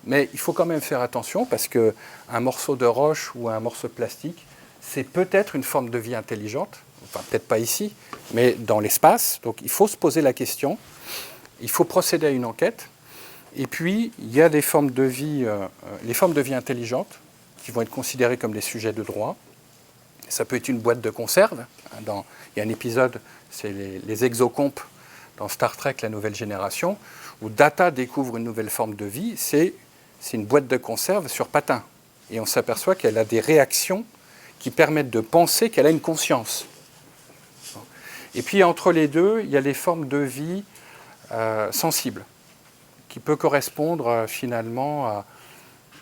mais il faut quand même faire attention, parce qu'un morceau de roche ou un morceau de plastique, c'est peut-être une forme de vie intelligente, enfin peut-être pas ici, mais dans l'espace. Donc il faut se poser la question, il faut procéder à une enquête. Et puis, il y a les formes de vie intelligentes qui vont être considérées comme des sujets de droit. Ça peut être une boîte de conserve. Il y a un épisode, c'est les exocompes dans Star Trek, la nouvelle génération, où Data découvre une nouvelle forme de vie. C'est une boîte de conserve sur patins. Et on s'aperçoit qu'elle a des réactions qui permettent de penser qu'elle a une conscience. Et puis entre les deux, il y a les formes de vie sensibles, qui peut correspondre finalement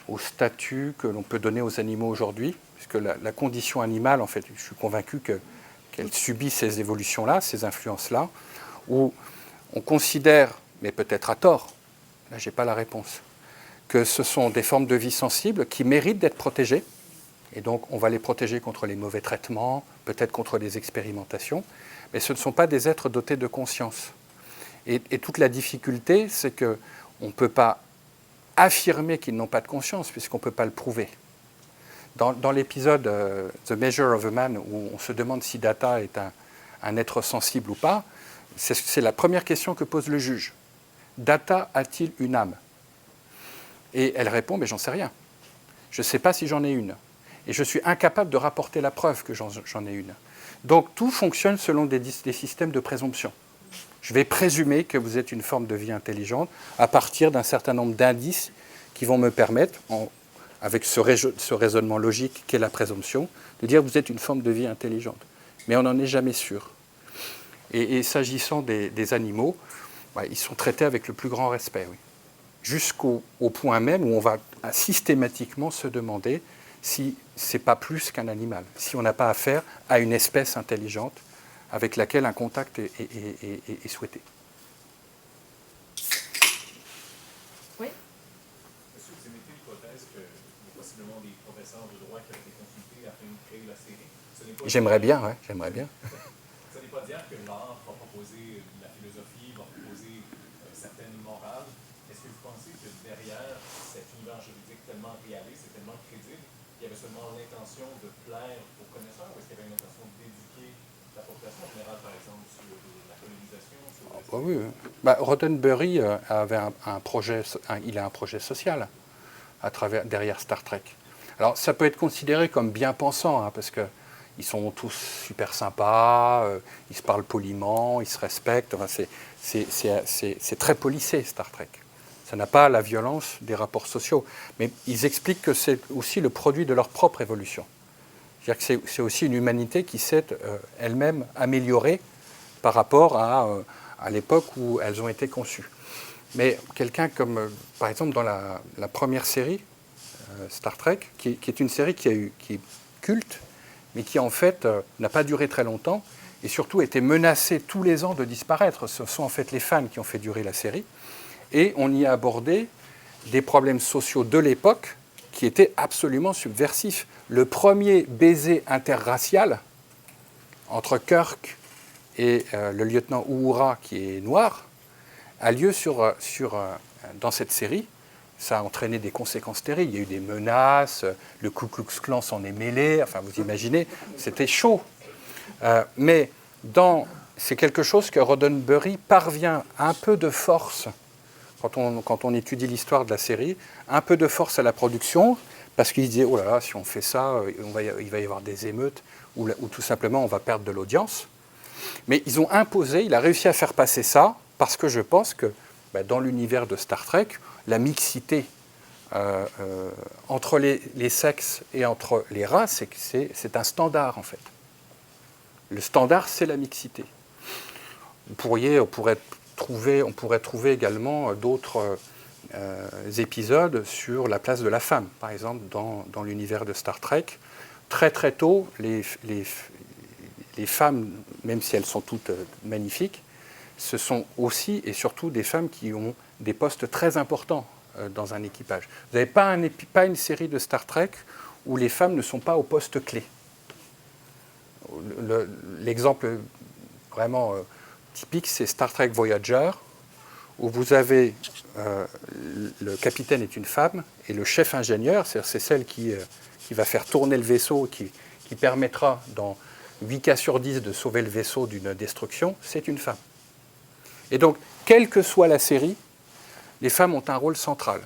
au statut que l'on peut donner aux animaux aujourd'hui, puisque la condition animale, en fait, je suis convaincu qu'elle subit ces évolutions-là, ces influences-là, où on considère, mais peut-être à tort, là je n'ai pas la réponse, que ce sont des formes de vie sensibles qui méritent d'être protégées, et donc on va les protéger contre les mauvais traitements, peut-être contre les expérimentations, mais ce ne sont pas des êtres dotés de conscience. Et toute la difficulté, c'est qu'on ne peut pas affirmer qu'ils n'ont pas de conscience, puisqu'on ne peut pas le prouver. Dans l'épisode The Measure of a Man, où on se demande si Data est un être sensible ou pas, c'est la première question que pose le juge. Data a-t-il une âme? Et elle répond, mais j'en sais rien. Je ne sais pas si j'en ai une. Et je suis incapable de rapporter la preuve que j'en ai une. Donc tout fonctionne selon des systèmes de présomption. Je vais présumer que vous êtes une forme de vie intelligente à partir d'un certain nombre d'indices qui vont me permettre, avec ce raisonnement logique qu'est la présomption, de dire que vous êtes une forme de vie intelligente. Mais on n'en est jamais sûr. Et s'agissant des animaux, ils sont traités avec le plus grand respect, oui. Jusqu'au point même où on va systématiquement se demander si ce n'est pas plus qu'un animal, si on n'a pas affaire à une espèce intelligente avec laquelle un contact est souhaité. Oui. Est-ce que vous émettez l'hypothèse que possiblement des professeurs de droit qui ont été consultés afin de créer la série? J'aimerais bien, oui, j'aimerais bien. Ce n'est pas dire que l'art va proposer la philosophie, va proposer certaines morales. Est-ce que vous pensez que derrière cet univers juridique tellement réaliste et tellement crédible, il y avait seulement l'intention de plaire aux connaisseurs, ou est-ce qu'il y avait une intention d'éduquer la population en général, par exemple, sur la colonisation, sur Oui. Roddenberry avait un projet social derrière Star Trek. Alors ça peut être considéré comme bien pensant, parce qu'ils sont tous super sympas, ils se parlent poliment, ils se respectent. Enfin, c'est très policé, Star Trek. Ça n'a pas la violence des rapports sociaux. Mais ils expliquent que c'est aussi le produit de leur propre évolution. C'est-à-dire que c'est aussi une humanité qui s'est elle-même améliorée par rapport à l'époque où elles ont été conçues. Mais quelqu'un comme, par exemple, dans la première série, Star Trek, qui est une série qui est culte, mais qui en fait n'a pas duré très longtemps, et surtout était menacée tous les ans de disparaître. Ce sont en fait les fans qui ont fait durer la série. Et on y a abordé des problèmes sociaux de l'époque qui étaient absolument subversifs. Le premier baiser interracial entre Kirk et le lieutenant Uhura, qui est noir, a lieu dans cette série. Ça a entraîné des conséquences terribles. Il y a eu des menaces, le Ku Klux Klan s'en est mêlé. Enfin, vous imaginez, c'était chaud. Mais c'est quelque chose que Roddenberry parvient un peu de force, quand on étudie l'histoire de la série, un peu de force à la production, parce qu'il disait, oh là là, si on fait ça, il va y avoir des émeutes, ou tout simplement on va perdre de l'audience. Mais ils ont imposé, il a réussi à faire passer ça, parce que je pense que dans l'univers de Star Trek, la mixité entre les sexes et entre les races, c'est un standard en fait. Le standard, c'est la mixité. On pourrait trouver également d'autres épisodes sur la place de la femme, par exemple, dans l'univers de Star Trek. Très très tôt, les femmes, même si elles sont toutes magnifiques, ce sont aussi et surtout des femmes qui ont des postes très importants dans un équipage. Vous n'avez pas une série de Star Trek où les femmes ne sont pas au poste clé. L'exemple vraiment typique, c'est Star Trek Voyager, où vous avez le capitaine est une femme et le chef ingénieur, c'est celle qui va faire tourner le vaisseau, qui permettra dans 8 cas sur 10 de sauver le vaisseau d'une destruction, c'est une femme. Et donc, quelle que soit la série, les femmes ont un rôle central.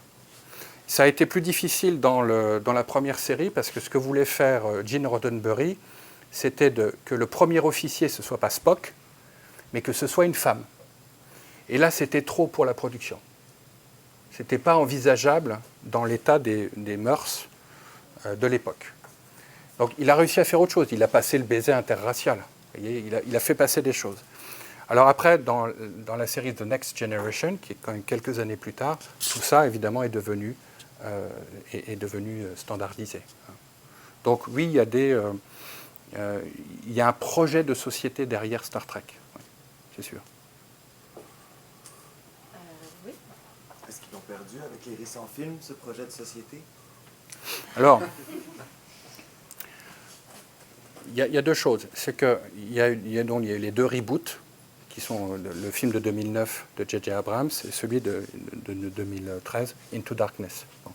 Ça a été plus difficile dans la première série parce que ce que voulait faire Gene Roddenberry, c'était que le premier officier, ce ne soit pas Spock, mais que ce soit une femme. Et là, c'était trop pour la production. Ce n'était pas envisageable dans l'état des mœurs de l'époque. Donc il a réussi à faire autre chose. Il a passé le baiser interracial. Vous voyez, il a fait passer des choses. Alors après, dans la série The Next Generation, qui est quand même quelques années plus tard, tout ça, évidemment, est devenu standardisé. Donc oui, il y a un projet de société derrière Star Trek, oui, c'est sûr. Oui. Est-ce qu'ils l'ont perdu avec les récents films, ce projet de société? Alors, il y a deux choses. C'est qu'il y a les deux reboots, qui sont le film de 2009 de J.J. Abrams et celui de 2013, Into Darkness. Bon.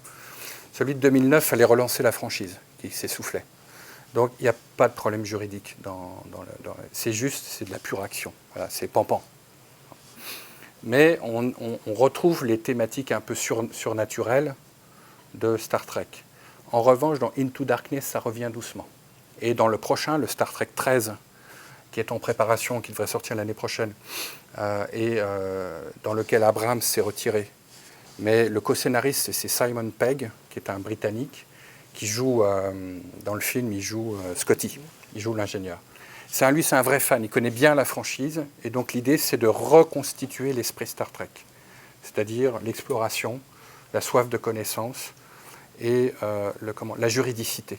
Celui de 2009 fallait relancer la franchise, qui s'essoufflait. Donc il n'y a pas de problème juridique c'est juste, c'est de la pure action. Voilà, c'est pampant. Mais on retrouve les thématiques un peu surnaturelles de Star Trek. En revanche, dans Into Darkness, ça revient doucement. Et dans le prochain, le Star Trek 13, qui est en préparation, qui devrait sortir l'année prochaine, et dans lequel Abrams s'est retiré. Mais le co-scénariste, c'est Simon Pegg, qui est un Britannique, qui joue, dans le film, il joue Scotty, il joue l'ingénieur. Lui, c'est un vrai fan, il connaît bien la franchise, et donc l'idée, c'est de reconstituer l'esprit Star Trek, c'est-à-dire l'exploration, la soif de connaissance et la juridicité.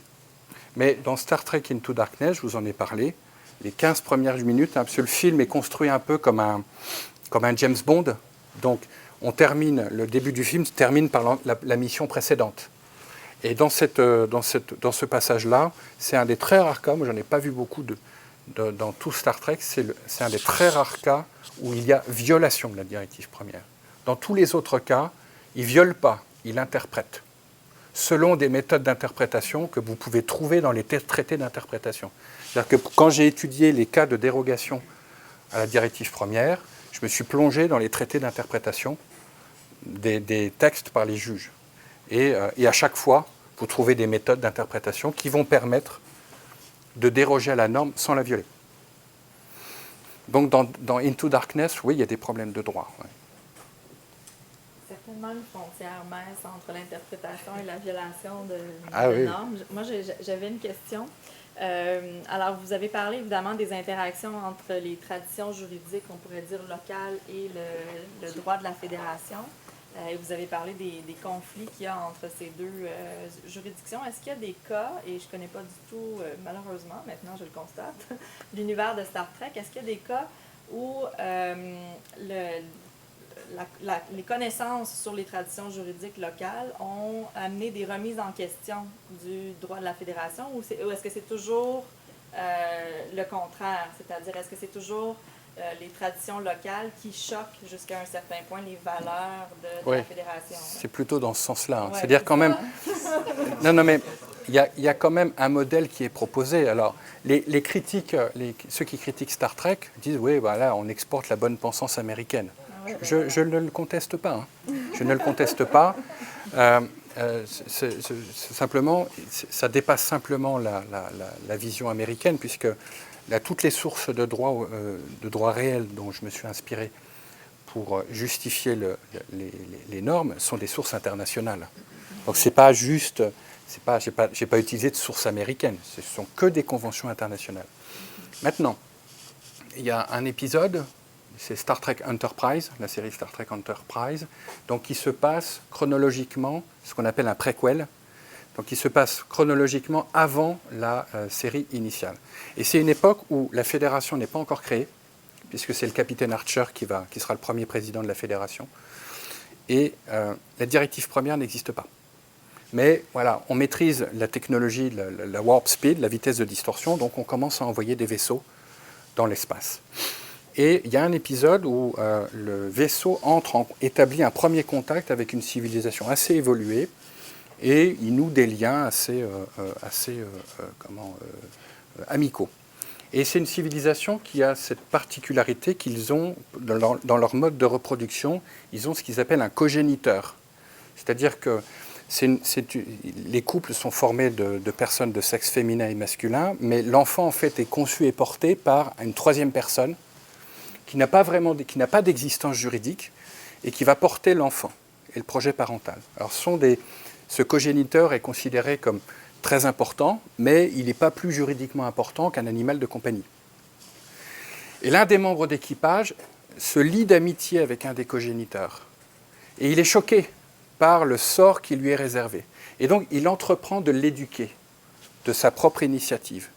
Mais dans Star Trek Into Darkness, je vous en ai parlé, les 15 premières minutes, parce que le film est construit un peu comme un James Bond, donc le début du film se termine par la mission précédente. Et dans ce passage-là, c'est un des très rares cas, moi j'en ai pas vu beaucoup dans tout Star Trek, c'est un des très rares cas où il y a violation de la directive première. Dans tous les autres cas, il ne viole pas, il interprète, selon des méthodes d'interprétation que vous pouvez trouver dans les traités d'interprétation. C'est-à-dire que quand j'ai étudié les cas de dérogation à la directive première, je me suis plongé dans les traités d'interprétation des textes par les juges. Et à chaque fois, vous trouvez des méthodes d'interprétation qui vont permettre de déroger à la norme sans la violer. Donc dans Into Darkness, oui, il y a des problèmes de droit. Ouais. Certainement une frontière mince entre l'interprétation et la violation de oui. normes. Moi, j'avais une question. Alors, vous avez parlé évidemment des interactions entre les traditions juridiques, on pourrait dire locales, et le droit de la fédération. Et vous avez parlé des conflits qu'il y a entre ces deux juridictions. Est-ce qu'il y a des cas, et je ne connais pas du tout, malheureusement, maintenant je le constate, l'univers de Star Trek, est-ce qu'il y a des cas où les connaissances sur les traditions juridiques locales ont amené des remises en question du droit de la fédération, ou est-ce que c'est toujours le contraire? C'est-à-dire, est-ce que c'est toujours les traditions locales qui choquent jusqu'à un certain point les valeurs de la fédération? C'est plutôt dans ce sens-là. Hein. Ouais, c'est-à-dire quand même... Non, mais il y a quand même un modèle qui est proposé. Alors, les critiques, ceux qui critiquent Star Trek disent, oui, voilà, on exporte la bonne pensance américaine. Je ne le conteste pas. Hein. Je ne le conteste pas. Simplement, ça dépasse simplement la vision américaine, puisque toutes les sources de droit réel dont je me suis inspiré pour justifier les normes sont des sources internationales. Donc c'est pas juste, j'ai pas utilisé de sources américaines. Ce sont que des conventions internationales. Maintenant, il y a un épisode. C'est Star Trek Enterprise, la série Star Trek Enterprise, donc qui se passe chronologiquement, ce qu'on appelle un préquel, donc qui se passe chronologiquement avant la série initiale. Et c'est une époque où la fédération n'est pas encore créée, puisque c'est le capitaine Archer qui sera le premier président de la fédération, et la directive première n'existe pas. Mais voilà, on maîtrise la technologie, la warp speed, la vitesse de distorsion, donc on commence à envoyer des vaisseaux dans l'espace. Et il y a un épisode où le vaisseau établit un premier contact avec une civilisation assez évoluée et il noue des liens assez amicaux. Et c'est une civilisation qui a cette particularité qu'ils ont, dans leur mode de reproduction, ils ont ce qu'ils appellent un cogéniteur. C'est-à-dire que les couples sont formés de personnes de sexe féminin et masculin, mais l'enfant en fait est conçu et porté par une troisième personne qui n'a pas d'existence juridique et qui va porter l'enfant et le projet parental. Alors ce cogéniteur est considéré comme très important, mais il n'est pas plus juridiquement important qu'un animal de compagnie. Et l'un des membres d'équipage se lie d'amitié avec un des cogéniteurs. Et il est choqué par le sort qui lui est réservé. Et donc, il entreprend de l'éduquer de sa propre initiative.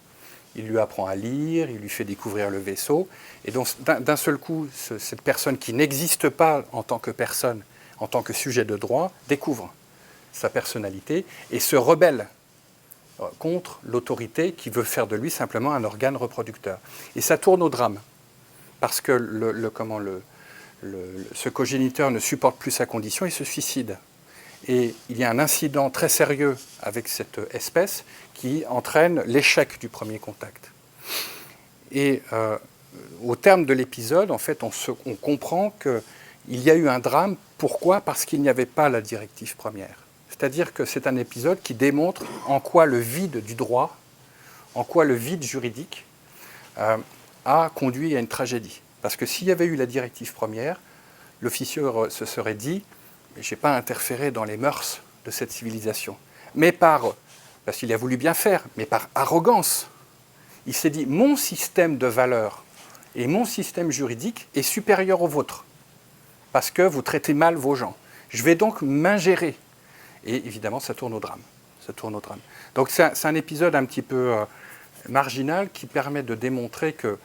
Il lui apprend à lire, il lui fait découvrir le vaisseau. Et donc, d'un seul coup, cette personne qui n'existe pas en tant que personne, en tant que sujet de droit, découvre sa personnalité et se rebelle contre l'autorité qui veut faire de lui simplement un organe reproducteur. Et ça tourne au drame, parce que ce cogéniteur ne supporte plus sa condition et se suicide. Et il y a un incident très sérieux avec cette espèce qui entraîne l'échec du premier contact. Et au terme de l'épisode, en fait, on comprend qu'il y a eu un drame. Pourquoi ? Parce qu'il n'y avait pas la directive première. C'est-à-dire que c'est un épisode qui démontre en quoi le vide du droit, en quoi le vide juridique a conduit à une tragédie. Parce que s'il y avait eu la directive première, l'officier se serait dit « je n'ai pas interféré dans les mœurs de cette civilisation ». Mais parce qu'il a voulu bien faire, mais par arrogance, il s'est dit « mon système de valeurs et mon système juridique est supérieur au vôtre, parce que vous traitez mal vos gens. Je vais donc m'ingérer ». Et évidemment, ça tourne au drame. Donc c'est un épisode un petit peu marginal qui permet de démontrer que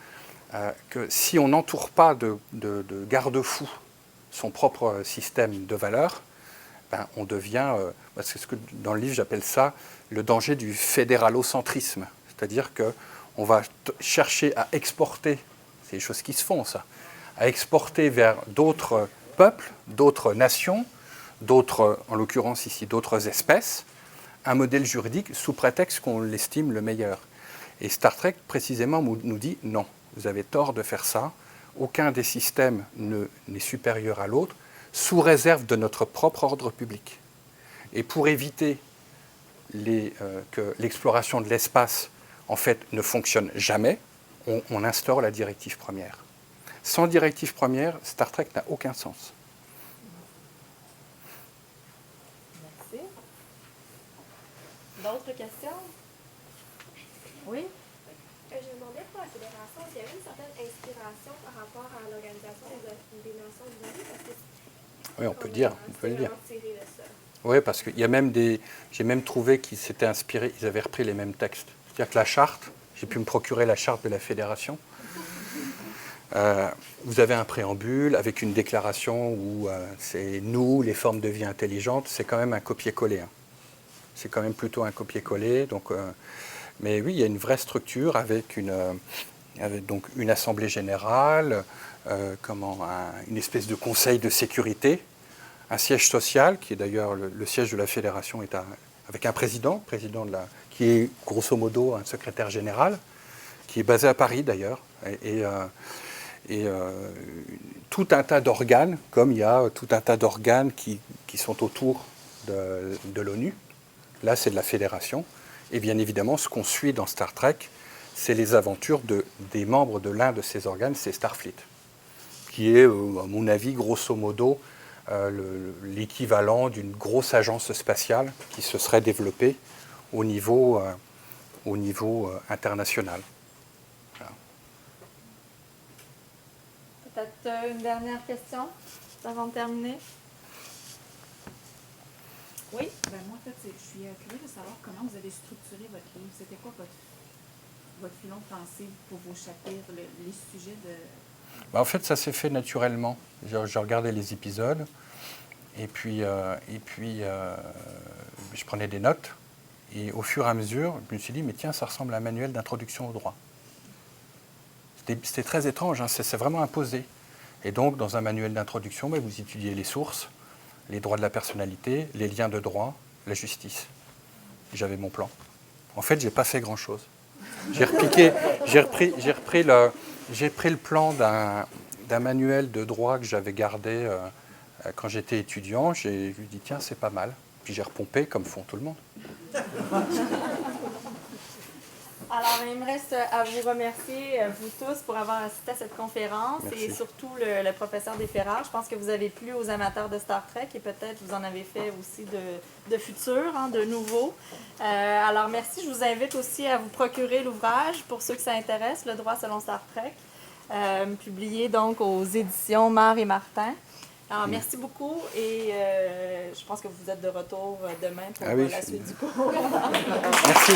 si on n'entoure pas de garde-fous son propre système de valeurs, on devient, c'est ce que dans le livre j'appelle ça, le danger du fédéralocentrisme. C'est-à-dire qu'on va chercher à exporter, c'est des choses qui se font ça, à exporter vers d'autres peuples, d'autres nations, d'autres, en l'occurrence ici, d'autres espèces, un modèle juridique sous prétexte qu'on l'estime le meilleur. Et Star Trek, précisément, nous dit non, vous avez tort de faire ça, aucun des systèmes n'est supérieur à l'autre, sous réserve de notre propre ordre public. Et pour éviter que l'exploration de l'espace, en fait, ne fonctionne jamais, on instaure la directive première. Sans directive première, Star Trek n'a aucun sens. Merci. D'autres questions? Oui? Je me demandais pour la Fédération, s'il y avait une certaine inspiration par rapport à l'Organisation des Nations Unies, parce que oui, on peut le dire. tiré de ça. Oui, parce qu'il y a même j'ai même trouvé qu'ils s'étaient inspirés, ils avaient repris les mêmes textes. C'est-à-dire que la charte, j'ai pu me procurer la charte de la Fédération. Vous avez un préambule avec une déclaration où c'est nous, les formes de vie intelligentes, c'est quand même un copier-coller. Hein. C'est quand même plutôt un copier-coller. Donc, mais oui, il y a une vraie structure avec donc une assemblée générale, une espèce de conseil de sécurité, un siège social, qui est d'ailleurs le siège de la Fédération, avec un président qui est grosso modo un secrétaire général, qui est basé à Paris d'ailleurs, et tout un tas d'organes, comme il y a tout un tas d'organes qui sont autour de l'ONU. Là, c'est de la Fédération. Et bien évidemment, ce qu'on suit dans Star Trek, c'est les aventures des membres de l'un de ces organes, c'est Starfleet, qui est, à mon avis, grosso modo, l'équivalent d'une grosse agence spatiale qui se serait développée au niveau international. Voilà. Peut-être une dernière question avant de terminer? Oui? Moi, en fait, je suis curieuse de savoir comment vous avez structuré votre livre. C'était quoi votre filon de pensée pour vos chapitres, les sujets de... En fait, ça s'est fait naturellement. Je regardais les épisodes et puis je prenais des notes. Et au fur et à mesure, je me suis dit, mais tiens, ça ressemble à un manuel d'introduction au droit. C'était très étrange, hein, c'est vraiment imposé. Et donc, dans un manuel d'introduction, vous étudiez les sources, les droits de la personnalité, les liens de droit, la justice. J'avais mon plan. En fait, je n'ai pas fait grand-chose. J'ai repris le plan d'un manuel de droit que j'avais gardé quand j'étais étudiant. J'ai dit, tiens, c'est pas mal. puis j'ai repompé comme font tout le monde. Alors, il me reste à vous remercier, vous tous, pour avoir assisté à cette conférence. Merci. Et surtout le professeur Desferrard. Je pense que vous avez plu aux amateurs de Star Trek et peut-être vous en avez fait aussi de futurs, hein, de nouveaux. Alors, merci. Je vous invite aussi à vous procurer l'ouvrage pour ceux que ça intéresse, Le droit selon Star Trek, publié donc aux éditions Mar et Martin. Alors, merci beaucoup et je pense que vous êtes de retour demain pour la suite du cours. Merci.